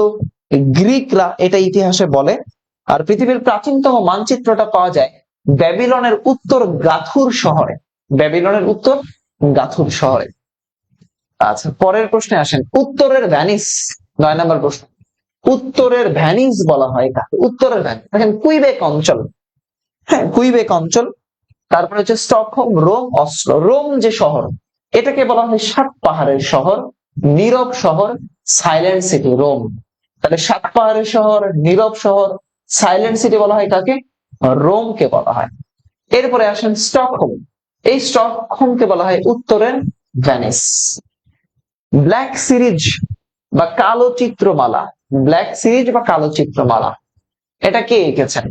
গ্রিকরা, এটা ইতিহাসে বলে। আর পৃথিবীর প্রাচীনতম মানচিত্রটা পাওয়া যায় ব্যাবিলনের উত্তর গাথুর শহরে। ব্যাবিলনের উত্তর গাথুর শহরে। আচ্ছা, পরের প্রশ্নে আসেন। উত্তরের ভ্যানিস, 9 নম্বর প্রশ্ন। উত্তরের ভ্যানিস বলা হয় কাকে? উত্তরের ভ্যানিস, দেখেন, কুইবেক অঞ্চল। হ্যাঁ, কুইবেক অঞ্চল। তারপরে হচ্ছে স্টকহোম, রোম, অসলো। রোম যে শহর, এটাকে বলা হয় 7 পাহাড়ের শহর, নীরব শহর, সাইলেন্ট সিটি, রোম। তাহলে 7 পাহাড়ের শহর, নীরব শহর, সাইলেন্ট সিটি বলা হয় কাকে? রোমকে বলা হয়। এরপরে আসেন স্টকহোম। এই স্টকহোমকে বলা হয় উত্তরের ভ্যানিস। ব্ল্যাক সিরিজ বা কালো চিত্রমালা, ব্ল্যাক সিরিজ বা কালো চিত্রমালা, এটা কে এঁকেছেন?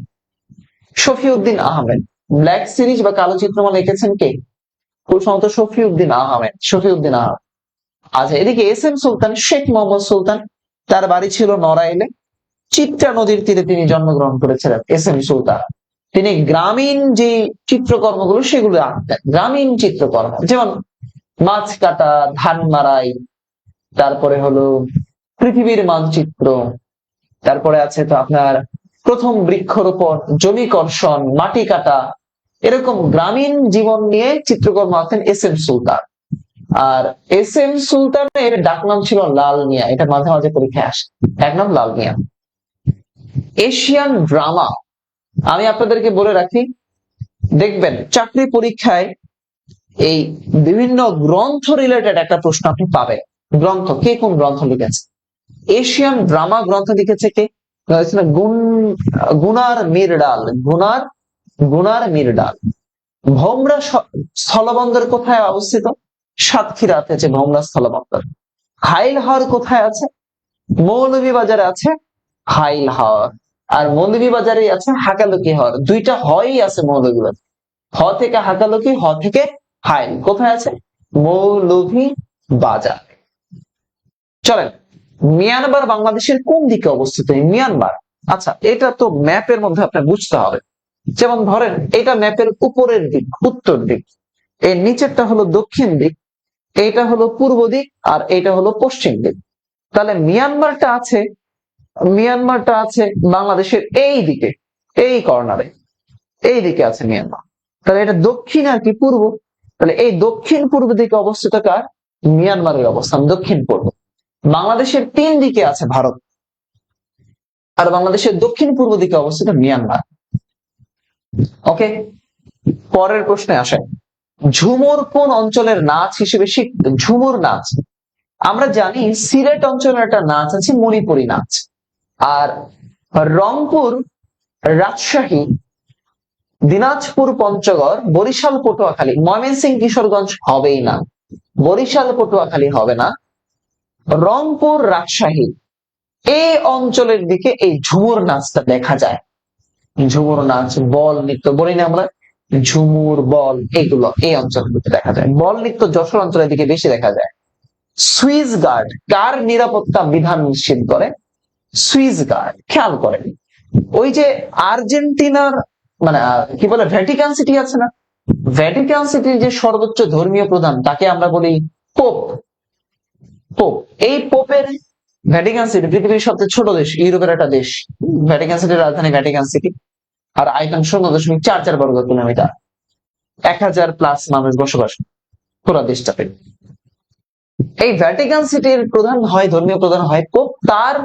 শফিউদ্দিন আহমেদ। ব্ল্যাক সিরিজ বা কালো চিত্রমালা এঁকেছেন কে? খুব সম্ভবত শফিউদ্দিন আহমেদ। শফিউদ্দিন আহমেদ। আচ্ছা, এদিকে এস এম সুলতান, শেখ মোহাম্মদ সুলতান, তার বাড়ি ছিল নড়াইলে। চিত্রা নদীর তীরে তিনি জন্মগ্রহণ করেছিলেন এস এম সুলতান। তিনি গ্রামীণ যে চিত্রকর্মগুলো সেগুলো আঁকতেন, গ্রামীণ চিত্রকর্ম, যেমন মাছ কাটা, ধান মারাই, তারপরে হলো পৃথিবীর মানচিত্র, তারপরে আছে তো আপনার প্রথম বৃক্ষরোপণ, জমি কর্ষণ, মাটি কাটা, এরকম গ্রামীণ জীবন নিয়ে চিত্রকর্ম আঁকতেন এস এম সুলতান। আর এস এম সুলতানের ডাকনাম ছিল লাল মিয়া, এটা মাঝে মাঝে পরীক্ষায় আসে, এক নাম লাল মিয়া। এশিয়ান ড্রামা, আমি আপনাদেরকে বলে রাখি, দেখবেন চাকরি পরীক্ষায় এই বিভিন্ন গ্রন্থ রিলেটেড একটা প্রশ্ন আপনি পাবেন। গ্রন্থ, কে কোন গ্রন্থ লিখেছে? এশিয়ান ড্রামা গ্রন্থ লিখেছে কে? গুনার মিরডাল। গুনার মিরডাল। ভোমরা স্থলবন্দর কোথায় অবস্থিত? সাতক্ষীরাতে আছে ভোমরা স্থলবন্দর। হাইলহাওর কোথায় আছে? মৌলভীবাজারে আছে হাইলহাওর। আর মৌলভীবাজারে আছে হাকালুকি হাওর। দুইটা হই আছে মৌলভীবাজার, হ থেকে হাকালুকি, হ থেকে হাইল। কোথায় আছে? মৌলভীবাজার। চলেন, মিয়ানমার বাংলাদেশের কোন দিকে অবস্থিত? মিয়ানমার, আচ্ছা, এটা তো ম্যাপের মধ্যে আপনার বুঝতে হবে। যেমন ধরেন, এটা ম্যাপের উপরের দিক, উত্তর দিক, এর নিচেরটা হলো দক্ষিণ দিক, এইটা হলো পূর্ব দিক, আর এইটা হলো পশ্চিম দিক। তাহলে মিয়ানমারটা আছে বাংলাদেশের এই দিকে, এই কর্নারে, এই দিকে আছে মিয়ানমার। তাহলে এটা দক্ষিণ আর কি পূর্ব। তাহলে এই দক্ষিণ পূর্ব দিকে অবস্থিত কার? মিয়ানমারের অবস্থান দক্ষিণ পূর্ব। বাংলাদেশের 3 দিকে আছে ভারত, আর বাংলাদেশের দক্ষিণ পূর্ব দিকে অবস্থিত মিয়ানমার। ওকে, পরের প্রশ্নে আসেন। ঝুমুর কোন অঞ্চলের নাচ হিসেবে স্বীকৃত? ঝুমুর নাচ আমরা জানি সিলেট অঞ্চলের একটা নাচ আছে মণিপুরী নাচ, আর রংপুর, রাজশাহী, দিনাজপুর, পঞ্চগড়, বরিশাল, পটুয়াখালী, ময়মনসিংহ, কিশোরগঞ্জ হবেই না, বরিশাল, পটুয়াখালী হবে না, রংপুর, রাজশাহী এই অঞ্চলের দিকে এই ঝুমুর নাচটা দেখা যায়। ঝুমুর নাচ, বল নৃত্য বলি না আমরা, ঝুমুর, বল এগুলো এই অঞ্চলগুলোতে দেখা যায়। বল নৃত্য যশোর অঞ্চলের দিকে বেশি দেখা যায়। সুইস গার্ড কার নিরাপত্তা বিধান নিশ্চিত করে? Swiss guard. খেয়াল করেন ওই যে আর্জেন্টিনার মানে কি বলে ভ্যাটিকান সিটি আছে না, ভ্যাটিকান সিটির যে সর্বোচ্চ ধর্মীয় প্রধান তাকে আমরা বলি পোপ। পোপ, এই পোপের ভ্যাটিকান সিটি পৃথিবীর সবচেয়ে ছোট দেশ, ইউরোপের একটা দেশ। ভ্যাটিকান সিটির রাজধানী ভ্যাটিকান সিটি, আর আয়তন 0.44 বর্গ কিলোমিটার, 1000+ মানুষ বসবাস পুরো দেশটাতে। এই ভ্যাটিকান সিটির প্রধান হয়, ধর্মীয় প্রধান হয় পোপ, তার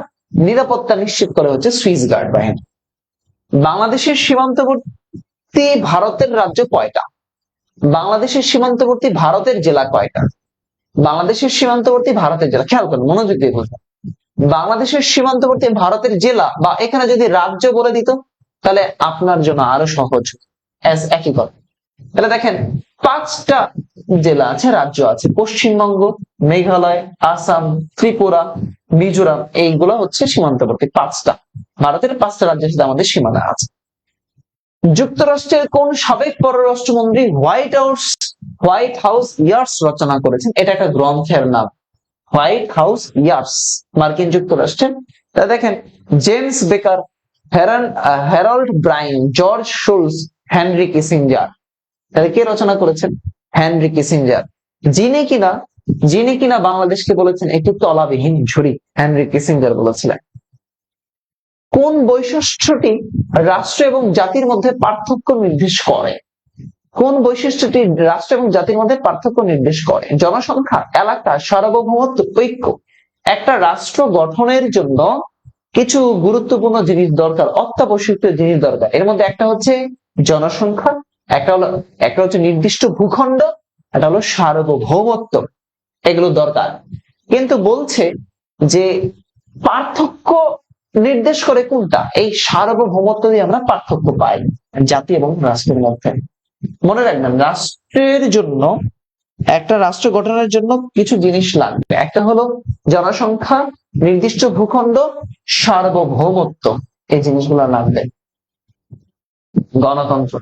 নিরাপত্তা নিশ্চিত করে হচ্ছে সুইস গার্ড বাহিনী। বাংলাদেশের সীমান্তবর্তী ভারতের রাজ্য কয়টা? বাংলাদেশের সীমান্তবর্তী ভারতের জেলা কয়টা? বাংলাদেশের সীমান্তবর্তী ভারতের জেলা, খেয়াল করুন মনোযোগ দিয়ে বুঝবেন। বাংলাদেশের সীমান্তবর্তী ভারতের জেলা, বা এখানে যদি রাজ্য বলে দিত তাহলে আপনার জন্য আরো সহজ, একই কথা। তাহলে দেখেন 5টা জেলা আছে, রাজ্য আছে, পশ্চিমবঙ্গ, মেঘালয়, আসাম, ত্রিপুরা, মিজোরাম, এইগুলো হচ্ছে সীমান্তবর্তী 5টা ভারতের 5টা রাজ্যের সাথে আমাদের সীমানা আছে। যুক্তরাষ্ট্রের কোন সাবেক পররাষ্ট্রমন্ত্রী হোয়াইট হাউস ইয়ার্স রচনা করেছেন? এটা একটা গ্রন্থের নাম, হোয়াইট হাউস ইয়ার্স, মার্কিন যুক্তরাষ্ট্রের। দেখেন James Baker, Harold Brown, George Shultz, Henry Kissinger. তাহলে কে রচনা করেছেন? হেনরি কিসিঞ্জার, যিনি কিনা বাংলাদেশকে বলেছেন একটি তলাবিহীন ঝুড়ি। হেনরি কিসিঞ্জার বলেছিলেন। কোন বৈশিষ্ট্যটি রাষ্ট্র এবং জাতির মধ্যে পার্থক্য নির্দেশ করে? কোন বৈশিষ্ট্যটি রাষ্ট্র এবং জাতির মধ্যে পার্থক্য নির্দেশ করে? জনসংখ্যা, এলাকা, সার্বভৌমত্ব, ঐক্য। একটা রাষ্ট্র গঠনের জন্য কিছু গুরুত্বপূর্ণ জিনিস দরকার, অত্যাবশ্যক জিনিস দরকার। এর মধ্যে একটা হচ্ছে জনসংখ্যা, একটা হচ্ছে নির্দিষ্ট ভূখণ্ড, এটা হলো সার্বভৌমত্ব, এগুলো দরকার। কিন্তু বলছে যে পার্থক্য নির্দেশ করে কোনটা? এই সার্বভৌমত্ব দিয়ে আমরা পার্থক্য পাই জাতি এবং রাষ্ট্রের মধ্যে। মনে রাখবেন রাষ্ট্রের জন্য, একটা রাষ্ট্র গঠনের জন্য কিছু জিনিস লাগবে, একটা হলো জনসংখ্যা, নির্দিষ্ট ভূখণ্ড, সার্বভৌমত্ব, এই জিনিসগুলো লাগবে। গণতন্ত্র।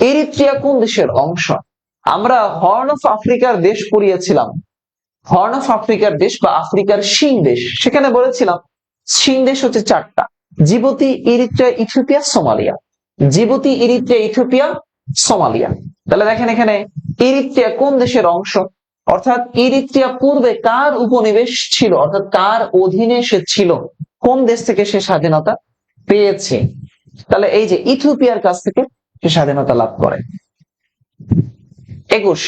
এরিত্রিয়া কোন দেশের অংশ? আমরা হর্ন অফ আফ্রিকার দেশ পড়িয়েছিলাম, হর্ন অফ আফ্রিকার দেশ বা আফ্রিকার শিং দেশ। সেখানে বলেছিলাম শিং দেশ হচ্ছে 4টা: Djibouti, Eritrea, Ethiopia, Somalia. Djibouti, Eritrea, Ethiopia, Somalia. তাহলে দেখেন এখানে ইরিত্রিয়া কোন দেশের অংশ, অর্থাৎ ইরিত্রিয়া পূর্বে কার উপনিবেশ ছিল, অর্থাৎ কার অধীনে সে ছিল, কোন দেশ থেকে সে স্বাধীনতা পেয়েছে? তাহলে এই যে ইথিওপিয়ার কাছ থেকে সে স্বাধীনতা লাভ করে। 21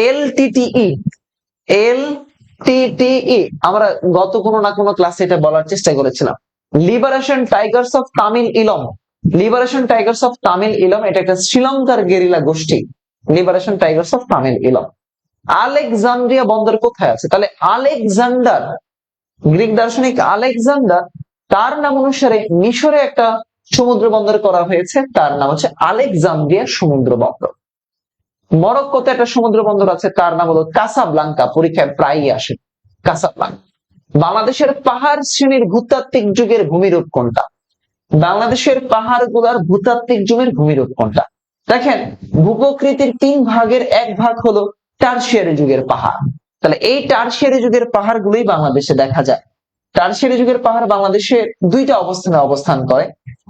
এলটিটিই। এলটিটিই আমরা গত কোনো না কোনো ক্লাসে এটা বলার চেষ্টা করেছিলাম। লিবারেশন টাইগার্স অফ তামিল ইলম। লিবারেশন টাইগার্স অফ তামিল ইলম এটা একটা শ্রীলঙ্কার গেরিলা গোষ্ঠী। লিবারেশন টাইগার্স অফ তামিল ইলম। আলেকজান্দ্রিয়া বন্দর কোথায় আছে? তাহলে আলেকজান্ডার, গ্রিক দার্শনিক আলেকজান্ডার, তার নাম অনুসারে মিশরে একটা সমুদ্র বন্দর করা হয়েছে, তার নাম হচ্ছে আলেকজান্দ্রিয়া সমুদ্র বন্দর। মরক্কোতে একটা সমুদ্র বন্দর আছে, তার নাম হলো কাসাব্লাঙ্কা, পরীক্ষায় প্রায়ই আসে কাসাব্লাঙ্কা। বাংলাদেশের পাহাড় শ্রেণীর ভূতাত্ত্বিক যুগের ভূমিরূপ কোনটা? বাংলাদেশের পাহাড়গুলোর ভূতাত্ত্বিক যুগের ভূমিরূপ কোনটা? দেখেন ভূপ্রকৃতির 3 ভাগের 1 ভাগ হলো টারশিয়ারি যুগের পাহাড়। তাহলে এই টারশিয়ারি যুগের পাহাড়গুলোই বাংলাদেশে দেখা যায়। টারশিয়ারি যুগের পাহাড় বাংলাদেশে 2টা অবস্থানে অবস্থান করে,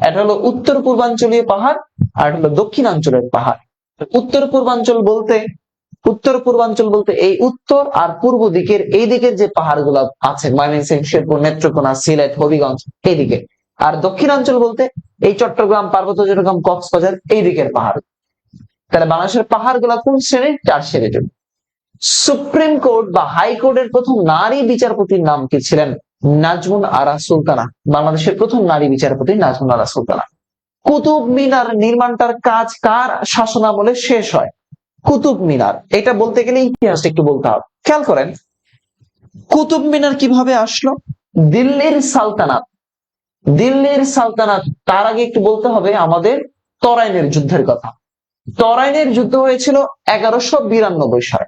এটা হলো উত্তর পূর্বাঞ্চলীয় পাহাড় আর এটা হলো দক্ষিণাঞ্চলের পাহাড়। উত্তর পূর্বাঞ্চল বলতে এই উত্তর আর পূর্ব দিকের এই দিকের যে পাহাড়গুলো আছে, ময়মনসিংহ, শেরপুর, নেত্রকোনা, সিলেট, হবিগঞ্জ এই দিকে। আর দক্ষিণাঞ্চল বলতে এই চট্টগ্রাম, পার্বত্য চট্টগ্রাম, কক্সবাজার এই দিকের পাহাড়। তাহলে বাংলাদেশের পাহাড়গুলো কোন শ্রেণীর? টারশিয়ারি যুগ। সুপ্রিম কোর্ট বা হাইকোর্টের প্রথম নারী বিচারপতির নাম কি ছিলেন? নাজমুন আরা সুলতানা। বাংলাদেশের প্রথম নারী বিচারপতি নাজমুন আরা সুলতানা। কুতুব মিনার নির্মাণটার কাজ কার শাসনামলে শেষ হয়? কুতুব মিনার, এটা বলতে গেলে ইতিহাসটা একটু বলতে হবে। খেয়াল করেন কুতুব মিনার কিভাবে আসলো। দিল্লির সালতানাত, দিল্লির সালতানাত, তার আগে একটু বলতে হবে আমাদের তরাইনের যুদ্ধের কথা। তরাইনের যুদ্ধ হয়েছিল 1192 সালে।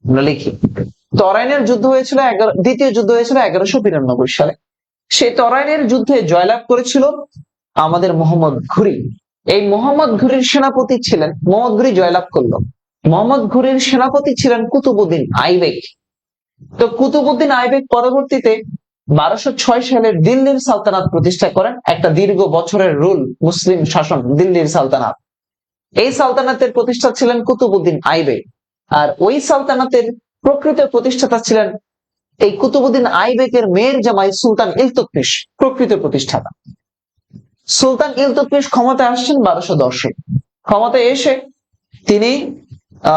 আমরা লিখি তরাইনের যুদ্ধ হয়েছিল দ্বিতীয় যুদ্ধ হয়েছিল 1192 সালে। সেই তরাইনের যুদ্ধে জয়লাভ করেছিল আমাদের মোহাম্মদ ঘুরি। এই মোহাম্মদ ঘুরির সেনাপতি ছিলেন, মোহাম্মদ ঘুরি জয়লাভ করলো, মোহাম্মদ ঘুরির সেনাপতি ছিলেন কুতুবউদ্দিন আইবেক। তো কুতুবউদ্দিন আইবেক পরবর্তীতে 1206 সালে দিল্লির সালতানাত প্রতিষ্ঠা করেন, একটা দীর্ঘ বছরের রুল মুসলিম শাসন দিল্লির সালতানাত। এই সালতানাতের প্রতিষ্ঠা ছিলেন কুতুবউদ্দিন আইবেক, আর ওই সালতানাতের প্রকৃত প্রতিষ্ঠাতা ছিলেন এই কুতুবউদ্দিন আইবেকের মেয়ের জামাই সুলতান ইলতুৎমিশ, প্রকৃত প্রতিষ্ঠাতা। সুলতান ইলতুৎমিশ ক্ষমতায় আসছেন 1210-এ। ক্ষমতায় এসে তিনি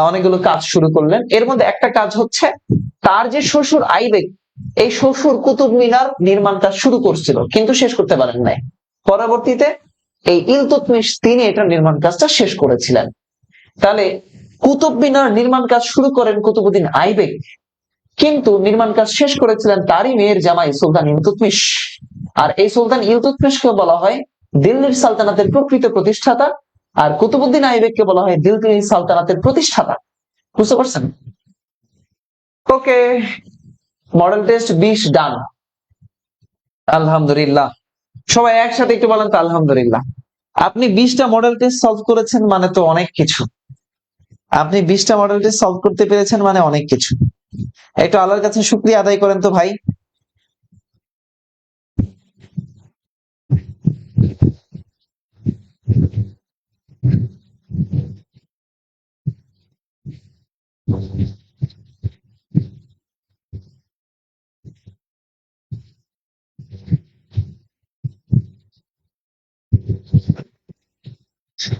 অনেকগুলো কাজ শুরু করলেন। এর মধ্যে একটা কাজ হচ্ছে তার যে শ্বশুর আইবেক, এই শ্বশুর কুতুব মিনার নির্মাণ কাজ শুরু করছিল কিন্তু শেষ করতে পারেন নাই। পরবর্তীতে এই ইলতুৎমিশ তিনি এটা নির্মাণ কাজটা শেষ করেছিলেন। তাহলে কুতুব মিনার নির্মাণ কাজ শুরু করেন কুতুবউদ্দিন আইবেক, কিন্তু নির্মাণ কাজ শেষ করেছিলেন তারই মেয়ের জামাই সুলতান ইলতুৎমিশ। আর এই সুলতান ইলতুৎমিশকে বলা হয় দিল্লির সালতানাতের প্রকৃত প্রতিষ্ঠাতা, আর কুতুবউদ্দিন আইবেককে বলা হয় দিল্লির সালতানাতের প্রতিষ্ঠাতা। বুঝতে পারছেন? ওকে, মডেল টেস্ট 20 ডান। আলহামদুলিল্লাহ, সবাই একসাথে একটু বলেন তো আলহামদুলিল্লাহ। আপনি 20টা মডেল টেস্ট সলভ করেছেন মানে তো অনেক কিছু। আপনি 20টা মডেল টেস্ট সলভ করতে পেরেছেন মানে অনেক কিছু। একটু আল্লাহর কাছে শুকরিয়া আদায় করেন তো ভাই।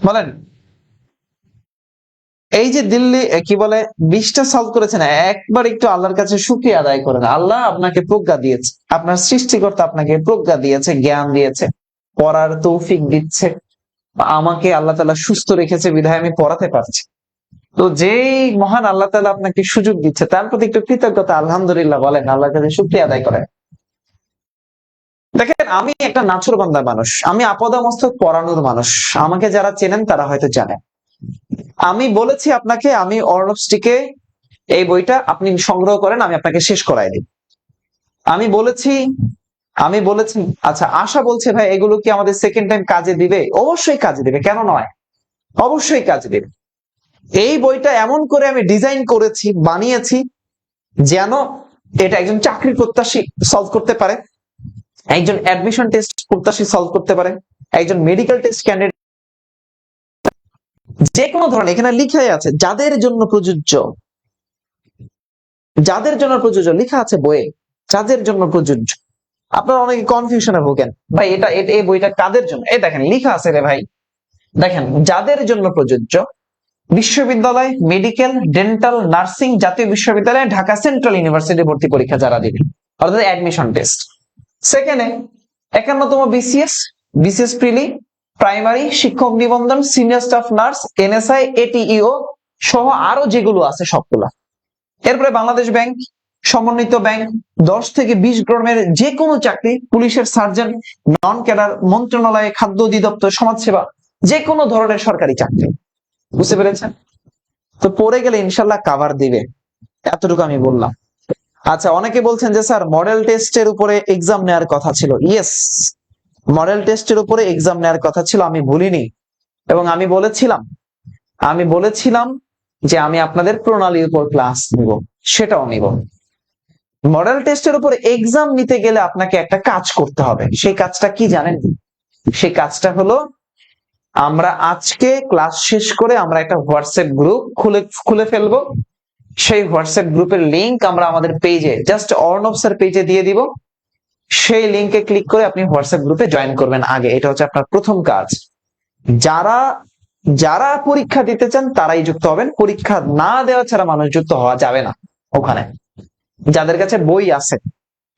বলেন, এই যে দিল্লি কি বলে 20টা সলভ করেছেন, একবার একটু আল্লাহর কাছে শুকরিয়া আদায় করেন। আল্লাহ আপনাকে প্রজ্ঞা দিয়েছে, আপনার সৃষ্টিকর্তা আপনাকে প্রজ্ঞা দিয়েছে, জ্ঞান দিয়েছে, পড়ার তৌফিক দিচ্ছে। আমাকে আল্লাহ তাআলা সুস্থ রেখেছে বিধায় আমি পড়াতে পারছি। তো যেই মহান আল্লাহ তাআলা আপনাকে সুযোগ দিচ্ছে তার প্রতি একটু কৃতজ্ঞতা আলহামদুলিল্লাহ বলেন, আল্লাহর কাছে শুকরিয়া আদায় করেন। দেখেন, আমি একটা নাছোড়বান্দা মানুষ, আমি আপাদমস্তক পড়ানোর মানুষ। আমাকে যারা চেনেন তারা হয়তো জানেন। আমি বলেছি আপনাকে, আমি অর্ণবস্টিকে এই বইটা আপনি সংগ্রহ করেন, আমি আপনাকে শেষ করাই দিই। আমি বলেছি আচ্ছা, আশা বলছে ভাই এগুলো কি আমাদের সেকেন্ড টাইম কাজে দিবে? অবশ্যই কাজে দিবে, কেন নয়, অবশ্যই কাজে দিবে। এই বইটা এমন করে আমি ডিজাইন করেছি, বানিয়েছি যেন এটা একজন চাকরি প্রত্যাশী সলভ করতে পারে, একজন অ্যাডমিশন টেস্ট প্রত্যাশী সলভ করতে পারে, একজন মেডিকেল টেস্ট ক্যান্ডিডেট, যে কোনো ধরনের। এখানে লিখাই আছে যাদের জন্য প্রযোজ্য, যাদের জন্য প্রযোজ্য লেখা আছে বইয়ে, যাদের জন্য প্রযোজ্য। আপনারা অনেকে কনফিউশনে ভোগেন, ভাই এটা এই বইটা কাদের জন্য? এই দেখেন লেখা আছে রে ভাই, দেখেন যাদের জন্য প্রযোজ্য: বিশ্ববিদ্যালয়, মেডিকেল, ডেন্টাল, নার্সিং, জাতীয় বিশ্ববিদ্যালয়, ঢাকা সেন্ট্রাল ইউনিভার্সিটি ভর্তি পরীক্ষা যারা দিবেন, অর্থাৎ অ্যাডমিশন টেস্ট। সেকেন্ডে 51তম বিসিএস প্রিলি, প্রাইমারি, শিক্ষক নিবন্ধন, senior staff nurse, NSI, ATEO সহ আরো যেগুলো আছে সবগুলা। এরপরে বাংলাদেশ ব্যাংক, সমন্বিত ব্যাংক, 10 থেকে 20 গ্রামের যে কোনো চাকরি, পুলিশের সার্জন, নন ক্যাডার, মন্ত্রণালয়ে, খাদ্য অধিদপ্তর, সমাজসেবা, যে কোনো ধরনের সরকারি চাকরি। বুঝতে পেরেছেন? তো পড়ে গেলে ইনশাল্লাহ কাভার দিবে, এতটুকু আমি বললাম। আচ্ছা, অনেকে বলছেন যে স্যার মডেল টেস্টের উপরে এক্সাম নেওয়ার কথা ছিল। ইয়েস, মডেল টেস্টের উপরে এক্সাম নেওয়ার কথা ছিল, আমি ভুলিনি। এবং আমি বলেছিলাম যে আমি আপনাদের প্রণালীর উপর ক্লাস নিব, সেটাও নিব। মডেল টেস্টের উপরে এক্সাম নিতে গেলে আপনাকে একটা কাজ করতে হবে। সেই কাজটা কি জানেন? সেই কাজটা হলো, আমরা আজকে ক্লাস শেষ করে আমরা একটা হোয়াটসঅ্যাপ গ্রুপ খুলে ফেলবো। সেই হোয়াটসঅ্যাপ গ্রুপের লিংক আমরা আমাদের পেজে, জাস্ট অর্ণবসের পেজে দিয়ে দিব। সেই লিংকে ক্লিক করে আপনি হোয়াটসঅ্যাপ গ্রুপে জয়েন করবেন আগে। এটা হচ্ছে আপনার প্রথম কাজ। যারা পরীক্ষা দিতে চান তারাই যুক্ত হবেন, পরীক্ষা না দেওয়া ছাড়া মানুষ যুক্ত হওয়া যাবে না। ওখানে যাদের কাছে বই আছে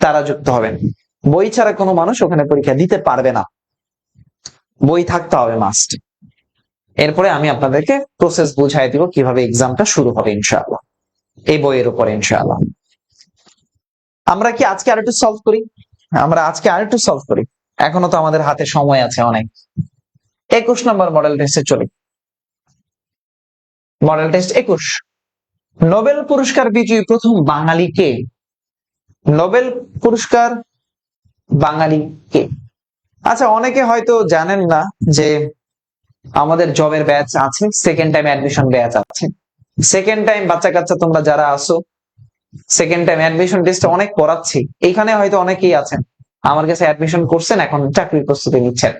তারা যুক্ত হবেন, বই ছাড়া কোনো মানুষ ওখানে পরীক্ষা দিতে পারবে না, বই থাকতে হবে মাস্ট। এরপরে আমি আপনাদেরকে প্রসেস বুঝাই দিব কিভাবে এক্সামটা শুরু হবে ইনশাআল্লাহ, এই বইয়ের উপরে ইনশাআল্লাহ। আমরা কি আজকে আরেকটু সলভ করি? এখনো তো আমাদের হাতে সময় আছে অনেক। 21 নম্বর মডেল টেস্টে চলি। Model test 21। নোবেল পুরস্কার বিজয়ী প্রথম বাঙালি কে? নোবেল পুরস্কার বাঙালি কে? আচ্ছা, অনেকে হয়তো জানেন না যে আমাদের জবের ব্যাচ আছে, সেকেন্ড টাইম অ্যাডমিশন ব্যাচ আছে। সেকেন্ড টাইম বাচ্চা কাচ্চা তোমরা যারা আসো, সেকেন্ড টাইম অ্যাডমিশন টেস্টে অনেক পড়াচ্ছি। এইখানে হয়তো অনেকেই আছেন আমার কাছে অ্যাডমিশন করছেন, এখন চাকরির প্রস্তুতি নিচ্ছেন।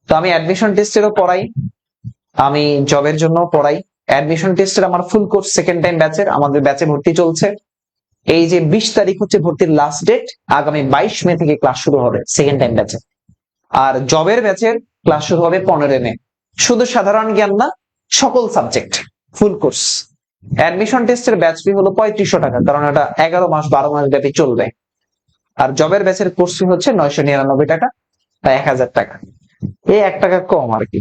তো আমি অ্যাডমিশন টেস্টেরও পড়াই, আমি জবের জন্য পড়াই। অ্যাডমিশন টেস্টের আমার ফুল কোর্স সেকেন্ড টাইম ব্যাচের, আমাদের ব্যাচে ভর্তি চলছে। এই যে 20 তারিখ হচ্ছে ভর্তির লাস্ট ডেট, আগামী 22 মে থেকে ক্লাস শুরু হবে সেকেন্ড টাইম ব্যাচে। আর জবের ব্যাচের ক্লাস শুরু হবে 15 মে। শুধু সাধারণ জ্ঞান না, সকল সাবজেক্ট ফুল কোর্স। অ্যাডমিশন টেস্টের ব্যাচ ফি হলো 3500 টাকা, কারণ এটা 11 মাস 12 মাস ব্যাপী চলবে। আর জবের ব্যাচের কোর্স ফি হচ্ছে 999 টাকা বা 1000 টাকা, এই 1 টাকা কম আর কি।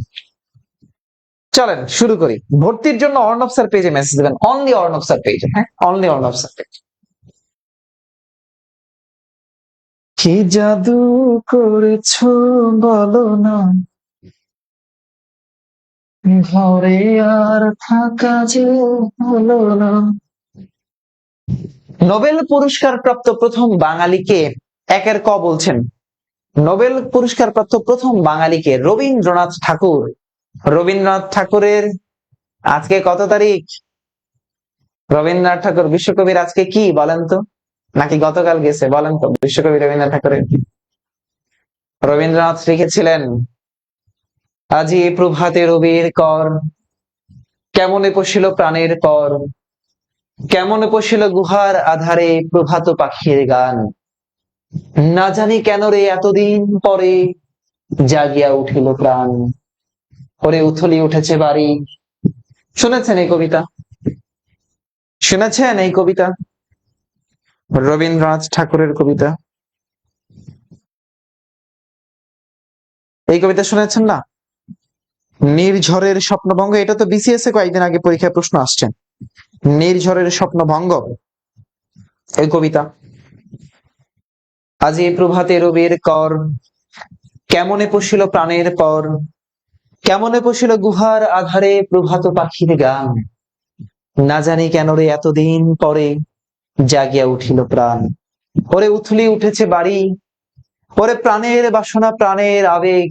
চলেন শুরু করি। ভর্তির জন্য অর্ণব স্যার পেজে মেসেজ দেবেন, অনলি অর্ণব স্যার পেজে। হ্যাঁ, অনলি অর্ণব স্যার পেজ। কি জাদু করেছো বলো না, ঘরে আর থাকা যে হলো না। নোবেল পুরস্কার প্রাপ্ত প্রথম বাঙালিকে? 1 ক বলছেন। নোবেল পুরস্কার প্রাপ্ত প্রথম বাঙালিকে? রবীন্দ্রনাথ ঠাকুর। রবীন্দ্রনাথ ঠাকুরের আজকে কত তারিখ? রবীন্দ্রনাথ ঠাকুর বিশ্বকবির আজকে কি বলেন তো? নাকি গতকাল গেছে? বলেন তো বিশ্বকবি রবীন্দ্রনাথ ঠাকুরের। রবীন্দ্রনাথ লিখেছিলেন, আজি প্রভাতে রবির কর, কেমনে পশিল প্রাণের পর, কেমনে পশিল গুহার আধারে প্রভাত পাখির গান, না জানি কেন রে এতদিন পরে জাগিয়া উঠিল প্রাণ, ওরে উথলি উঠেছে বাড়ি। শুনেছেন এই কবিতা? শুনেছেন এই কবিতা? রবীন্দ্রনাথ ঠাকুরের কবিতা। এই কবিতা শুনেছেন না? নির্ঝরের স্বপ্নভঙ্গ, এটা তো বিসিএস এ কয়েকদিন আগে পরীক্ষায় প্রশ্ন আসছে। নির্ঝরের স্বপ্নভঙ্গ এই কবিতা। আজি প্রভাতে রবির কর, কেমনে পশিল প্রাণের পর, কেমনে পশিল গুহার আধারে প্রভাত পাখির গান, না জানি কেন রে এতদিন পরে জাগিয়া উঠিল প্রাণ, ওরে উথলি উঠেছে বাড়ি, ওরে প্রাণের বাসনা প্রাণের আবেগ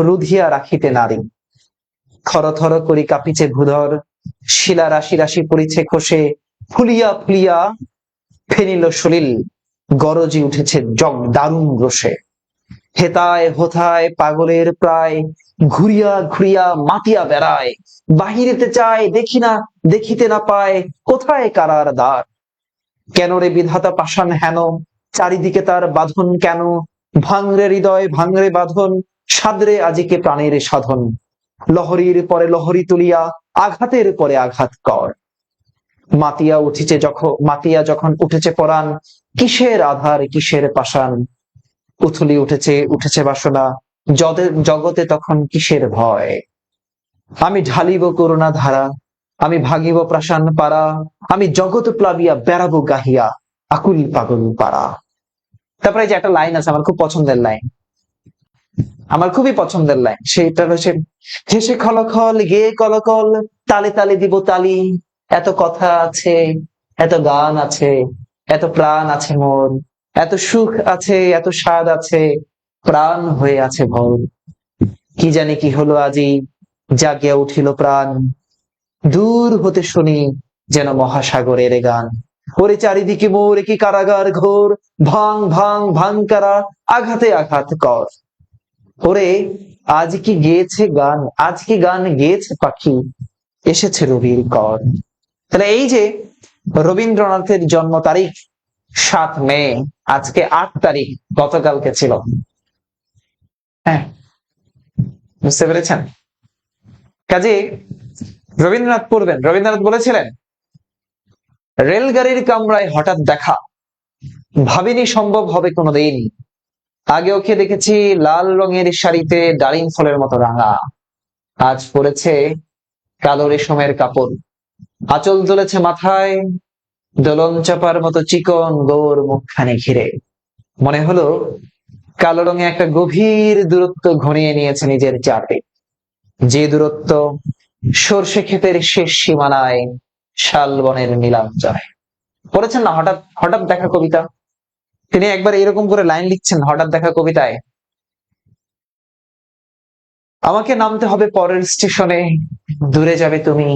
রুধিয়া রাখিতে নারী, থর থর করি কাঁপিছে ভূধর, শিলা রাশি রাশি পড়িছে খসে, ফুলিয়া ফুলিয়া ফেনিল সলিল, গরজি উঠেছে জগ দারুণ রোষে, হেতায় হোথায় পাগলের প্রায়, ঘুরিয়া ঘুরিয়া মাতিয়া বেড়ায়, বাহিরেতে চায় দেখি না দেখিতে না পায়, কোথায় কারার দ্বার, কেন রে বিধাতা পাষাণ হেন, চারিদিকে তার বাঁধন কেন, ভাঙরে হৃদয় ভাঙরে বাঁধন, সাদরে আজিকে প্রাণের সাধন, লহরীর পরে লহরী তুলিয়া আঘাতের পরে আঘাত কর, মাতিয়া যখন উঠেছে পরাণ, কিসের আধার কিসের পাষাণ, উথলি উঠেছে বাসনা, জগতে তখন কিসের ভয়, আমি ঢালিব করুণা ধারা, আমি ভাগিব প্রাসান পাড়া, আমি জগৎ প্লাবিয়া বেড়াবো গাহিয়া আকুল পাগল পাড়া। তারপরে যে একটা লাইন আছে আমার খুব পছন্দের লাইন, আমার খুবই পছন্দের লাইন, সেইটা হচ্ছে, হেসে খলখল গেয়ে কলকল, তালে তালে দিব তালি, এত কথা আছে এত গান আছে, এত প্রাণ আছে মোর, এত সুখ আছে এত স্বাদ আছে, প্রাণ হয়ে আছে ভোর, কি জানি কি হলো আজি জাগিয়া উঠিল প্রাণ, দূর হতে শুনি যেন মহাসাগরের গান, ওরে চারিদিকে মোর কি কারাগার ঘোর, ভাং ভাং ভাং কারা আঘাতে আঘাত কর, ওরে আজ কি গেয়েছে গান, আজ কি গান গেয়েছে পাখি, এসেছে রবির কর। তাহলে এই যে রবীন্দ্রনাথের জন্ম তারিখ 7 মে, আজকে 8 তারিখ, গতকালকে ছিল। হ্যাঁ, বুঝতে পেরেছেন? কাজে রবীন্দ্রনাথ পড়বেন। রবীন্দ্রনাথ বলেছিলেন, রেলগাড়ির কামরায় হঠাৎ দেখা, ভাবিনি সম্ভব হবে কোনোদিন, আগে ওকে দেখেছি লাল রঙের শাড়িতে ডালিম ফলের মতো রাঙা, আজ পড়েছে কালো রেশমের কাপড়, আঁচল তুলেছে মাথায়, দোলন চাপার মতো চিকন গোর মুখখানে ঘিরে। মনে হলো কালো রঙে একটা গভীর দূরত্ব ঘনিয়ে নিয়েছে নিজের চাপে, যে দূরত্ব সর্ষে ক্ষেতের শেষ সীমানায় শালবনের নীলাঞ্জনে। পড়েছেন না হঠাৎ হঠাৎ দেখা কবিতা? তিনি একবার এরকম করে লাইন লিখছেন হঠাৎ দেখা কবিতায়, আমাকে নামতে হবে পরের স্টেশনে, দূরে যাবে তুমি,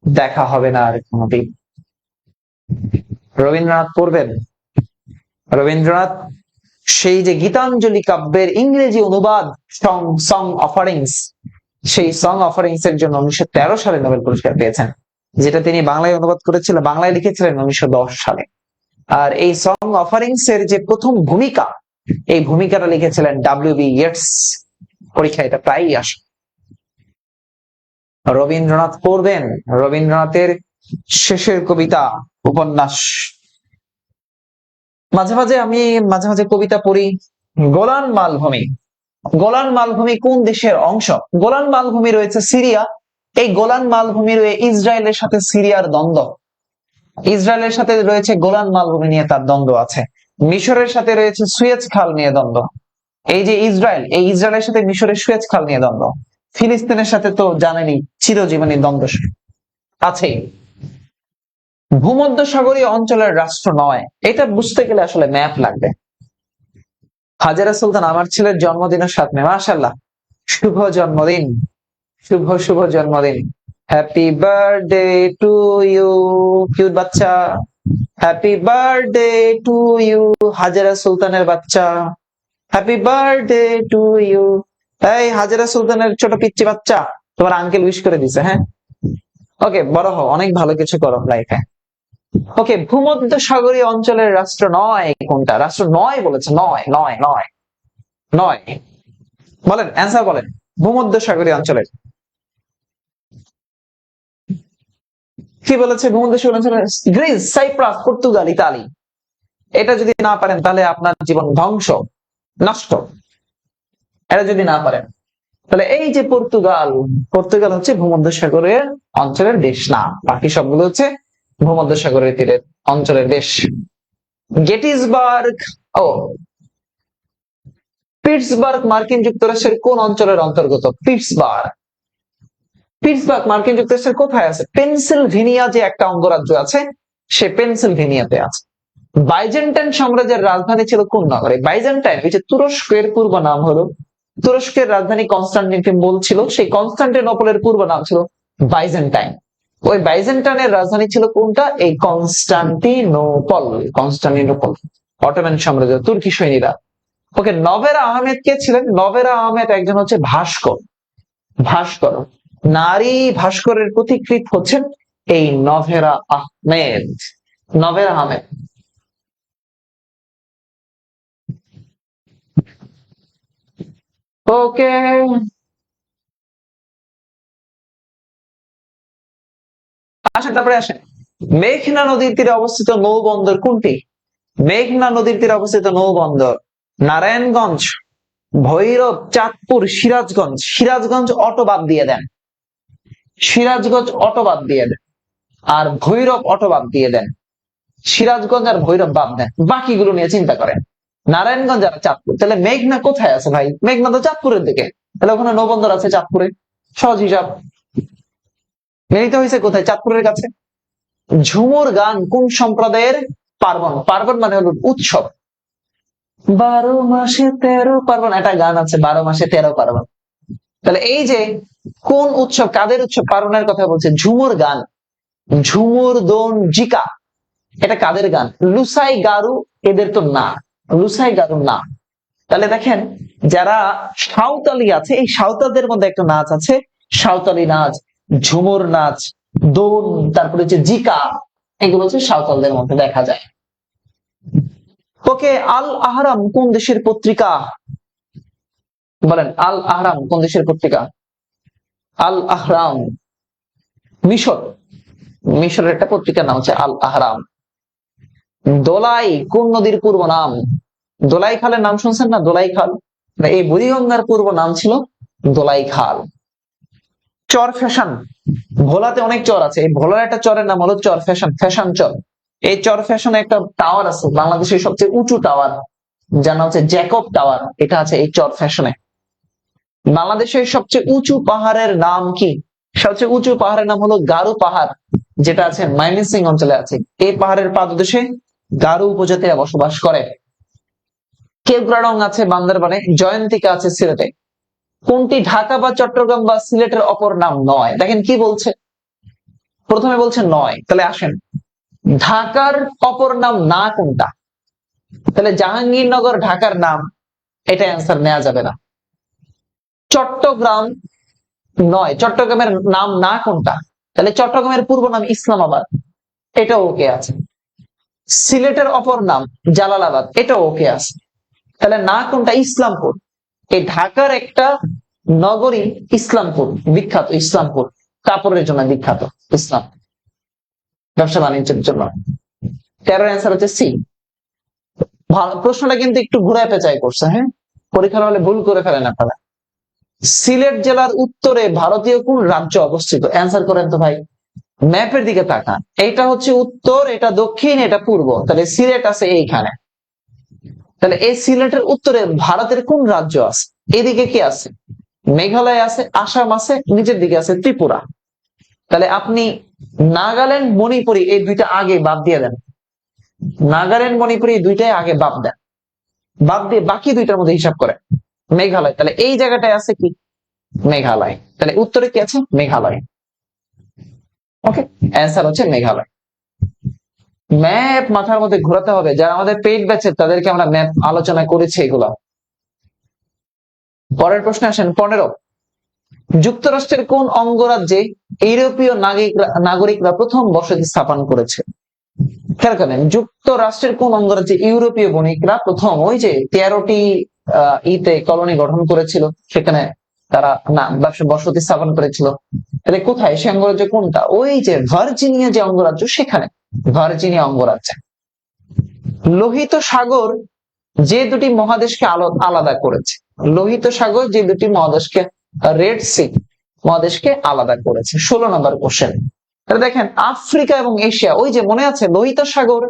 দেখা হবে না আর কোনোদিন। রবীন্দ্রনাথ পড়বেন। রবীন্দ্রনাথ সেই যে গীতাঞ্জলি কাব্যের ইংরেজি অনুবাদ সং অফারিংস, সেই সং অফারিংস এর জন্য 1913 সালে নোবেল পুরস্কার পেয়েছেন, যেটা তিনি বাংলায় অনুবাদ করেছিলেন, বাংলায় লিখেছিলেন 1910 সালে। আর এই সং অফারিংস এর যে প্রথম ভূমিকা, এই ভূমিকাটা লিখেছিলেন ডব্লিউ.বি. ইয়েটস। পরীক্ষায় এটা প্রায়ই আসে। রবীন্দ্রনাথ পড়বেন। রবীন্দ্রনাথের শেষের কবিতা, উপন্যাস। মাঝে মাঝে কবিতা পড়ি। গোলান মালভূমি। গোলান মালভূমি কোন দেশের অংশ? গোলান মালভূমি রয়েছে সিরিয়া। এই গোলান মালভূমির ইসরায়েলের সাথে সিরিয়ার দ্বন্দ্ব। ইসরায়েলের সাথে রয়েছে গোলান মালভূমি নিয়ে তার দ্বন্দ্ব আছে। মিশরের সাথে রয়েছে সুয়েজ খাল নিয়ে দ্বন্দ্ব। এই যে ইসরায়েলের সাথে মিশরের সুয়েজ খাল নিয়ে দ্বন্দ্ব। ফিলিস্তিনের সাথে তো জানেনই চিরজীবনী দ্বন্দ্ব আছে। ভূমধ্যসাগরীয় অঞ্চলের রাষ্ট্র নয়, এটা বুঝতে গেলে আসলে ম্যাপ লাগবে। হাজেরা সুলতান আমার ছেলের জন্মদিনের 7 মে। মাশাআল্লাহ, শুভ জন্মদিন, শুভ জন্মদিন। Happy birthday to you, cute বাচ্চা। Happy birthday to you, Hajera সুলতানের বাচ্চা। Happy birthday to you. এই হাজেরা সুলতানের ছোট পিচ্চি বাচ্চা, তোমার আঙ্কেল উইশ করে দিছে। হ্যাঁ, ওকে, বড় হও, অনেক ভালো কিছু করো লাইফে। ওকে, ভূমধ্যসাগরীয় অঞ্চলের রাষ্ট্র নয় কোনটা? রাষ্ট্র নয় বলেছে, নয় নয় নয় নয়। বলেন, অ্যান্সার বলেন। ভূমধ্যসাগরীয় অঞ্চলের কি বলেছে? ভূমধ্যসাগরীয় অঞ্চলের গ্রিস, সাইপ্রাস, পর্তুগাল, ইতালি। এটা যদি না পারেন তাহলে আপনার জীবন ধ্বংস, নষ্ট। এটা যদি না পারেন তাহলে এই যে পর্তুগাল হচ্ছে ভূমধ্যসাগরীয় অঞ্চলের দেশ না, বাকি সবগুলো হচ্ছে ভূমধ্যসাগরের তীরের অঞ্চলের দেশ। গেটিসবার্গ ও পিটসবার্গ মার্কিন যুক্তরাষ্ট্রের কোন অঞ্চলের অন্তর্গত? পিটসবার্গ মার্কিন যুক্তরাষ্ট্রের কোথায় আছে? পেনসিলভেনিয়া যে একটা অঙ্গরাজ্য আছে, সে পেনসিলভেনিয়াতে আছে। বাইজেন্টাইন সাম্রাজ্যের রাজধানী ছিল কোন নগরে? বাইজেন্টাইন, এই যে তুরস্কের পূর্ব নাম হলো, তুরস্কের রাজধানী কনস্টান্টিনোপল ছিল, সেই কনস্টান্টিনোপলের পূর্ব নাম ছিল বাইজেন্টাইন। ওই বাইজেন্টাইনের রাজধানী ছিল কোনটা? এই কনস্টান্টিনোপল। অটোমান সাম্রাজ্য, তুর্কি সৈনিকরা। ওকে, নভেরা আহমেদ কে ছিলেন? নভেরা আহমেদ একজন হচ্ছে ভাস্কর। নারী ভাস্করের প্রতিকৃত হচ্ছেন এই নভেরা আহমেদ। ওকে, আসেন তারপরে আসেন। মেঘনা নদীর তীরে অবস্থিত নৌবন্দর কোনটি? মেঘনা নদীর তীরে অবস্থিত নৌবন্দর নারায়ণগঞ্জ, ভৈরব, চাঁদপুর, সিরাজগঞ্জ। সিরাজগঞ্জ অটো বাদ দিয়ে দেন, আর ভৈরব অটো বাদ দিয়ে দেন। সিরাজগঞ্জ আর ভৈরব বাদ দেন, বাকিগুলো নিয়ে চিন্তা করেন। নারায়ণগঞ্জ আর চাঁদপুর। তাহলে মেঘনা কোথায় আছে ভাই? মেঘনা তো চাঁদপুরের দিকে, তাহলে ওখানে নৌবন্দর আছে চাঁদপুরে। সহজ হিসাব। মিলিত হয়েছে কোথায়? চাঁদপুরের কাছে। ঝুমুর গান কোন সম্প্রদায়ের পার্বণ? পার্বণ মানে হলো উৎসব। 12 মাসে 13 পার্বণ, একটা গান আছে 12 মাসে 13 পার্বণ। তাহলে এই যে কোন উৎসব, কাদের উৎসব? পার্বণের কথা বলছে। ঝুমুর গান, ঝুমুর দোন জিকা, এটা কাদের গান? লুসাই গারু, এদের তো না, লুসাই গারু না। তাহলে দেখেন, যারা সাঁওতালি আছে, এই সাঁওতালদের মধ্যে একটা নাচ আছে, সাঁওতালি নাচ, ঝুমুর নাচ, দোন, তারপরে হচ্ছে জিকা, এগুলো হচ্ছে সাঁওতালদের মধ্যে দেখা যায়। ওকে, আল আহরাম কোন দেশের পত্রিকা? বলেন, আল আহরাম কোন দেশের পত্রিকা? আল আহরাম মিশরের একটা পত্রিকার নাম হচ্ছে আল আহরাম। দোলাই কোন নদীর পূর্ব নাম? দোলাই খালের নাম শুনছেন না? দোলাই খাল, এই বুড়িগঙ্গার পূর্ব নাম ছিল দোলাই খাল। চর ফ্যাশন, ভোলাতে অনেক চর আছে, এই ভোলার একটা চরের নাম হলো চর ফ্যাশন, ফ্যাশন চর। এই চর ফ্যাশনে একটা টাওয়ার আছে, বাংলাদেশের সবচেয়ে উঁচু টাওয়ার, যার নাম হচ্ছে জ্যাকব টাওয়ার, এটা আছে এই চর ফ্যাশনে। বাংলাদেশের সবচেয়ে উঁচু পাহাড়ের নাম কি? সবচেয়ে উঁচু পাহাড়ের নাম হলো গারো পাহাড়, যেটা আছে ময়মনসিং অঞ্চলে আছে। এই পাহাড়ের পাদদেশে গারো উপজাতিরা বসবাস করে। কেওক্রাডং আছে বান্দরবানে, জয়ন্তিকা আছে সিলেটে। কোনটি ঢাকা বা চট্টগ্রাম বা সিলেটের অপর নাম নয়? দেখেন কি বলছে, প্রথমে বলছে নয়, তাহলে আসেন ঢাকার অপর নাম না কোনটা? তাহলে জাহাঙ্গীরনগর ঢাকার নাম, এটা অ্যান্সার নেওয়া যাবে না। চট্টগ্রাম নয়, চট্টগ্রামের নাম না কোনটা? তাহলে চট্টগ্রামের পূর্ব নাম ইসলামাবাদ, এটা ওকে আছে। সিলেটের অপর নাম জালালাবাদ, এটা ওকে আছে। তাহলে না কোনটা? ইসলামপুর। এই ঢাকার একটা নগরী ইসলামপুর, বিখ্যাত ইসলামপুর, কাপড়ের জন্য বিখ্যাত ইসলাম, ব্যবসা বাণিজ্যের জন্য। 13 অ্যান্সার হচ্ছে সি। প্রশ্নটা কিন্তু একটু ঘুরায় পেঁচায় করছে, হ্যাঁ, পরীক্ষার হলে ভুল করে ফেলেন আপনারা। সিলেট জেলার উত্তরে ভারতীয় কোন রাজ্য অবস্থিত? অ্যান্সার করেন তো ভাই, ম্যাপের দিকে তাকান। এটা হচ্ছে উত্তর, এটা দক্ষিণ, এটা পূর্ব, তাহলে সিলেট আছে এইখানে। তাহলে এই সিলেটের উত্তরে ভারতের কোন রাজ্য আছে? এদিকে কি আছে? মেঘালয় আছে, আসাম আছে, নিচের দিকে আছে ত্রিপুরা। তাহলে আপনি নাগাল্যান্ড, মণিপুরি এই দুইটা আগে বাদ দিয়ে দেন। নাগাল্যান্ড, মণিপুরি এই দুইটাই আগে বাদ দেন, বাদ দিয়ে বাকি দুইটার মধ্যে হিসাব করেন মেঘালয়। তাহলে এই জায়গাটায় আছে কি? মেঘালয়। তাহলে উত্তরে কি আছে? মেঘালয়। ওকে, অ্যান্সার হচ্ছে মেঘালয়। ম্যাপ মাথার মধ্যে ঘোরাতে হবে। যারা আমাদের পেইড ব্যাচের তাদেরকে আমরা ম্যাপ আলোচনা করেছি এগুলো। পরের প্রশ্নে আসেন 15। যুক্তরাষ্ট্রের কোন অঙ্গরাজ্যে ইউরোপীয় নাগরিকরা প্রথম বসতি স্থাপন করেছে? খেয়াল করেন, যুক্তরাষ্ট্রের কোন অঙ্গরাজ্যে ইউরোপীয় বণিকরা প্রথম ওই যে 13টি কলোনি গঠন করেছিল, সেখানে তারা ব্যবসা বসতি স্থাপন করেছিল। তাহলে কোথায়? সে অঙ্গরাজ্য কোনটা? ওই যে ভার্জিনিয়া যে অঙ্গরাজ্য, সেখানে ভার্জিনিয়া অঙ্গরাজ্য। লোহিত সাগর যে দুটি মহাদেশকে আলাদা করেছে, লোহিত সাগর যে দুটি মহাদেশকে, রেড সি মহাদেশকে আলাদা করেছে। 16 নম্বর কোশ্চেন। তাহলে দেখেন আফ্রিকা এবং এশিয়া, ওই যে মনে আছে লোহিত সাগর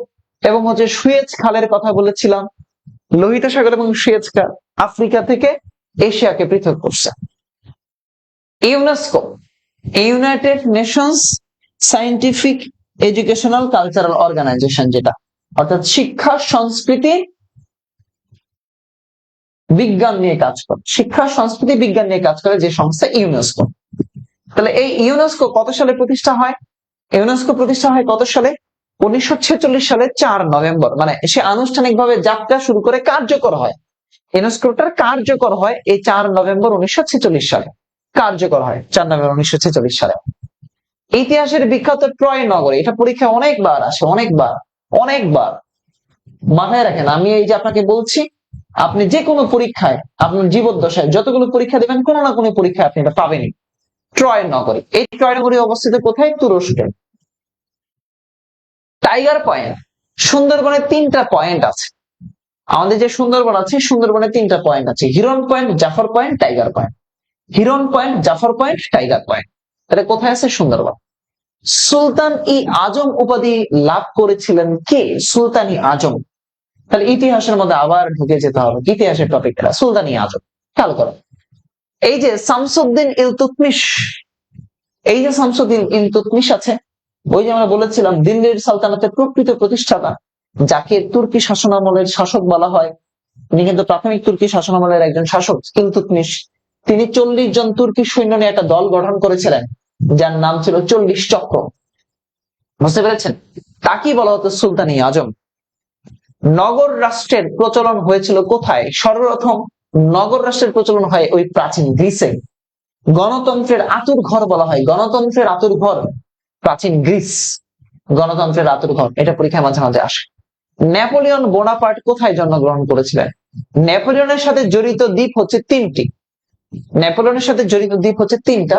এবং হচ্ছে সুয়েজ খালের কথা বলেছিলাম, লোহিত সাগর এবং সুয়েজ খাল আফ্রিকা থেকে এশিয়াকে পৃথক করছে। UNESCO, United Nations Scientific Educational Cultural Organization, যেটা অর্থাৎ শিক্ষা সংস্কৃতি বিজ্ঞান নিয়ে কাজ করে, শিক্ষা সংস্কৃতি বিজ্ঞান নিয়ে কাজ করে যে সংস্থা ইউনেস্কো। তাহলে এই ইউনেস্কো কত সালে প্রতিষ্ঠা হয়? ইউনেস্কো প্রতিষ্ঠা হয় কত সালে? 1946 সালে 4 নভেম্বর। মানে সে আনুষ্ঠানিকভাবে যাত্রা শুরু করে কার্যকর হয়, ইউনেস্কোটার কার্যকর হয় এই 4 নভেম্বর 1946 সালে, কার্যকর হয় 4 নভেম্বর 1946 সালে। ইতিহাসের বিখ্যাত ট্রয় নগরী, এটা পরীক্ষা অনেকবার আসে, অনেকবার মাথায় রাখেন। আমি এই যে আপনাকে বলছি, আপনি যে কোনো পরীক্ষায় আপনার জীবদ্দশায় যতগুলো পরীক্ষা দেবেন, কোনো না কোনো পরীক্ষায় আপনি এটা পাবেনই। ট্রয় নগরী, এই ট্রয় নগরী অবস্থিত কোথায়? তুরস্কে। টাইগার পয়েন্ট, সুন্দরবনে 3টা পয়েন্ট আছে। আমাদের যে সুন্দরবন আছে, সুন্দরবনে 3টা পয়েন্ট আছে, Hiron point, Jafar point, tiger point. Hiron point, Jafar point, tiger point. তাহলে কোথায় আছে? সুন্দরবন। সুলতান ই আজম উপাধি লাভ করেছিলেন কে? সুলতান ই আজম। তাহলে ইতিহাসের মধ্যে আবার ঢুকে যেতে হবে, ইতিহাসের টপিকটা সুলতান ই আজম। খেয়াল করো, এই যে শামসুদ্দিন ইলতুৎমিশ, এই যে শামসুদ্দিন ইলতুৎমিশ আছে, ওই যে আমরা বলেছিলাম দিল্লির সালতানাতের প্রকৃত প্রতিষ্ঠাতা, যাকে তুর্কি শাসনামলের শাসক বলা হয়, তিনি কিন্তু প্রাথমিক তুর্কি শাসনামলের একজন শাসক ইলতুৎমিশ। তিনি 40 জন তুর্কি সৈন্য নিয়ে একটা দল গঠন করেছিলেন, যার নাম ছিল 40 চক্র। বুঝতে পেরেছেন? তাকেই বলা হতো সুলতান ই আজম। নগর রাষ্ট্রের প্রচলন হয়েছিল কোথায়? সর্বপ্রথম নগর রাষ্ট্রের প্রচলন হয় ওই প্রাচীন গ্রিসে। গণতন্ত্রের আতুর ঘর বলা হয়, গণতন্ত্রের আতুর ঘর প্রাচীন গ্রিস, গণতন্ত্রের আতুর ঘর। এটা পরীক্ষায় মাঝে মাঝে আসে। নেপোলিয়ন বোনাপার্ট কোথায় জন্মগ্রহণ করেছিলেন? নেপোলিয়নের সাথে জড়িত দ্বীপ হচ্ছে 3টি, নেপোলিয়নের সাথে জড়িত দ্বীপ হচ্ছে 3টা।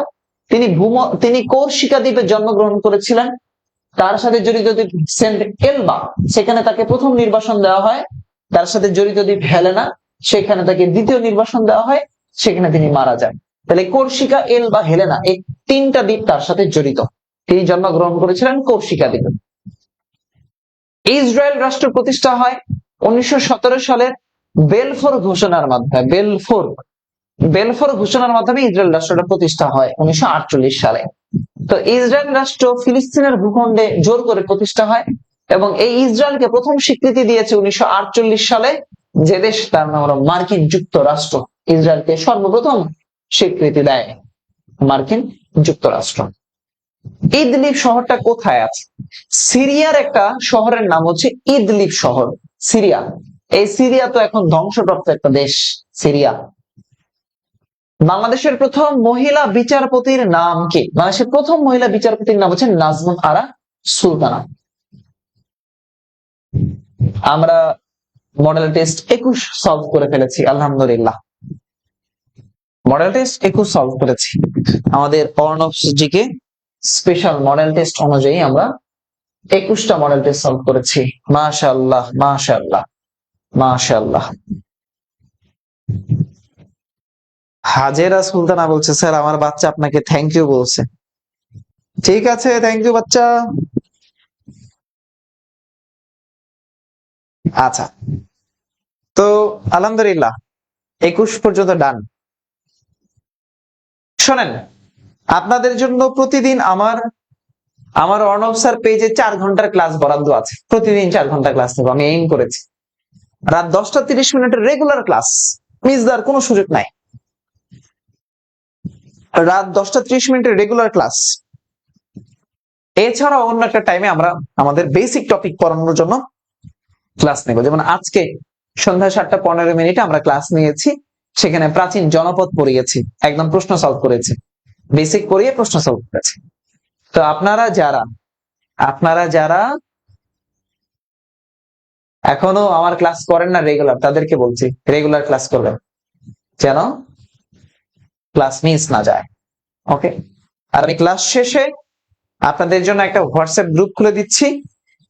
তিনি কোরসিকা দ্বীপে জন্মগ্রহণ করেছিলেন, তার সাথে জড়িত দ্বীপ সেন্ট এলবা, সেখানে তাকে প্রথম নির্বাসন দেওয়া হয়। তার সাথে জড়িত দ্বীপ হেলেনা, সেখানে তাকে দ্বিতীয় নির্বাসন দেওয়া হয়, সেখানে তিনি মারা যান। তাহলে কর্সিকা, এল বা হেলেনা, এই তিনটা দ্বীপ তার সাথে জড়িত। তিনি জন্মগ্রহণ করেছিলেন কর্সিকা দ্বীপে। ইসরায়েল রাষ্ট্র প্রতিষ্ঠা হয় 1917 সালের বেলফোর ঘোষণার মাধ্যমে। বেলফোর ঘোষণার মাধ্যমে ইসরায়েল রাষ্ট্রটা প্রতিষ্ঠা হয় 1948 সালে। তো ইসরায়েল রাষ্ট্র ফিলিস্তিনের ভূখণ্ডে জোর করে প্রতিষ্ঠা হয় এবং এই ইসরায়েলকে প্রথম স্বীকৃতি দিয়েছে 1948 সালে, যে দেশ তার নাম হলো মার্কিন যুক্তরাষ্ট্র। ইসরায়েলকে সর্বপ্রথম স্বীকৃতি দেয় মার্কিন যুক্তরাষ্ট্র। ইদলিব শহরটা কোথায় আছে? সিরিয়ার একটা শহরের নাম হচ্ছে ইদলিব শহর, সিরিয়া। এই সিরিয়া তো এখন ধ্বংসপ্রাপ্ত একটা দেশ, সিরিয়া। বাংলাদেশের প্রথম মহিলা বিচারপতির নাম কি? বাংলাদেশের প্রথম মহিলা বিচারপতির নাম হচ্ছে নাজমুন আরা সুলতানা। আমরা মডেল টেস্ট 21 সলভ করে ফেলেছি, আলহামদুলিল্লাহ। মডেল টেস্ট 21 সলভ করেছি। আমাদের Arnab GK special model test অনুযায়ী আমরা 21টা মডেল টেস্ট সলভ করেছি। মাশাআল্লাহ, মাশাআল্লাহ, মাশাআল্লাহ। হাজেরা সুলতানা বলছে, স্যার আমার বাচ্চা আপনাকে থ্যাংক ইউ বলছে। ঠিক আছে, থ্যাংক ইউ বাচ্চা। আচ্ছা, তো আলহামদুলিল্লাহ 21 পর্যন্ত ডান। শোনেন, আপনাদের জন্য প্রতিদিন আমার অর্ণব স্যার পেজে 4 ঘন্টার ক্লাস বরাদ্দ আছে। প্রতিদিন 4 ঘন্টা ক্লাস নেব, আমি এইম করেছি। রাত 10টা 30 মিনিটের রেগুলার ক্লাস, মিস দেওয়ার কোনো সুযোগ নাই। রাত 10টা 30 মিনিটের রেগুলার ক্লাস। এছাড়াও অন্য একটা টাইমে আমরা আমাদের বেসিক টপিক পড়ানোর জন্য ক্লাস নেব। যেমন আজকে সন্ধ্যা 7টা 15 মিনিটে আমরা ক্লাস নিয়েছি, সেখানে প্রাচীন জনপদ পড়িয়েছি, একদম প্রশ্ন সলভ করেছি, বেসিক পড়িয়ে প্রশ্ন সলভ করেছি। তো আপনারা যারা এখনো আমার ক্লাস করেন না রেগুলার, তাদেরকে বলছি রেগুলার ক্লাস করবেন যেন ক্লাস মিস না যায়। ওকে, আর আমি ক্লাস শেষে আপনাদের জন্য একটা হোয়াটসঅ্যাপ গ্রুপ খুলে দিচ্ছি।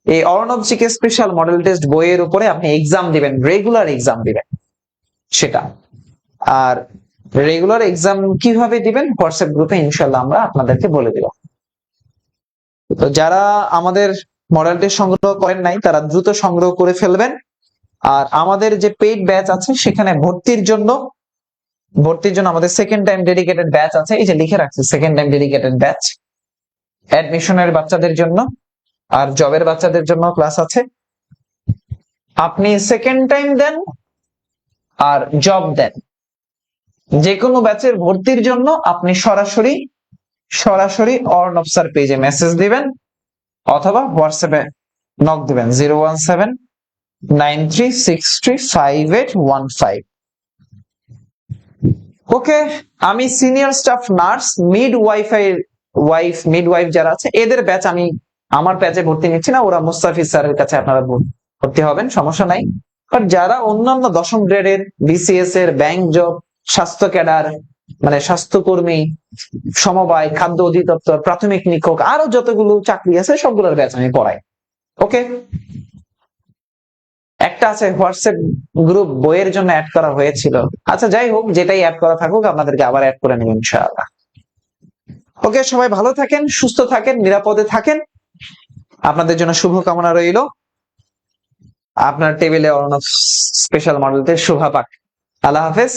এই Arnab GK special model test বইয়ের উপরে আপনি এক্সাম দিবেন, রেগুলার এক্সাম দিবেন সেটা। আর রেগুলার এক্সাম কিভাবে দিবেন হোয়াটসঅ্যাপ গ্রুপে ইনশাল্লাহ আমরা আপনাদেরকে বলে দিব। তো যারা আমাদের মডেল টেস্ট সংগ্রহ করেন নাই তারা দ্রুত সংগ্রহ করে ফেলবেন। আর আমাদের যে পেইড ব্যাচ আছে সেখানে ভর্তির জন্য আমাদের সেকেন্ড টাইম ডেডিকেটেড ব্যাচ আছে, এই যে লিখে রাখছি সেকেন্ড টাইম ডেডিকেটেড ব্যাচ। অ্যাডমিশনের বাচ্চাদের জন্য আর জবের বাচ্চাদের জন্য ক্লাস আছে। আপনি সেকেন্ড টাইম দেন আর জব দেন, যে কোনো ব্যাচের ভর্তির জন্য আপনি সরাসরি অর্ণব স্যার পেজে মেসেজ দিবেন অথবা হোয়াটসঅ্যাপে নক দিবেন 01793635815। ওকে, আমি সিনিয়র স্টাফ নার্স মিডওয়াইফ যারা আছে এদের ব্যাচ আমি আমার ব্যাচে ভর্তি নিচ্ছি না, ওরা মুস্তাফিজ স্যারের কাছে আপনারা ভর্তি হবেন, সমস্যা নাই। আর যারা অন্যান্য 10ম গ্রেডের বিসিএস এর, ব্যাংক জব, স্বাস্থ্য ক্যাডার মানে স্বাস্থ্যকর্মী, সমবায়, খাদ্য অধিদপ্তর, প্রাথমিক নিরীক্ষক, আরো যতগুলো চাকরি আছে সবগুলোর ব্যাচ আমি পড়াই। ওকে, একটা আছে হোয়াটসঅ্যাপ গ্রুপ বইয়ের জন্য অ্যাড করা হয়েছিল। আচ্ছা যাই হোক, যেটাই অ্যাড করা থাকুক আপনাদেরকে আবার অ্যাড করে নেব ইনশাআল্লাহ। ওকে, সবাই ভালো থাকেন, সুস্থ থাকেন, নিরাপদে থাকেন। আপনাদের জন্য শুভকামনা রইল। আপনার টেবিলে অর্ণব স্পেশাল মডেল টেস্ট শুভ পাক। আল্লাহ হাফেজ।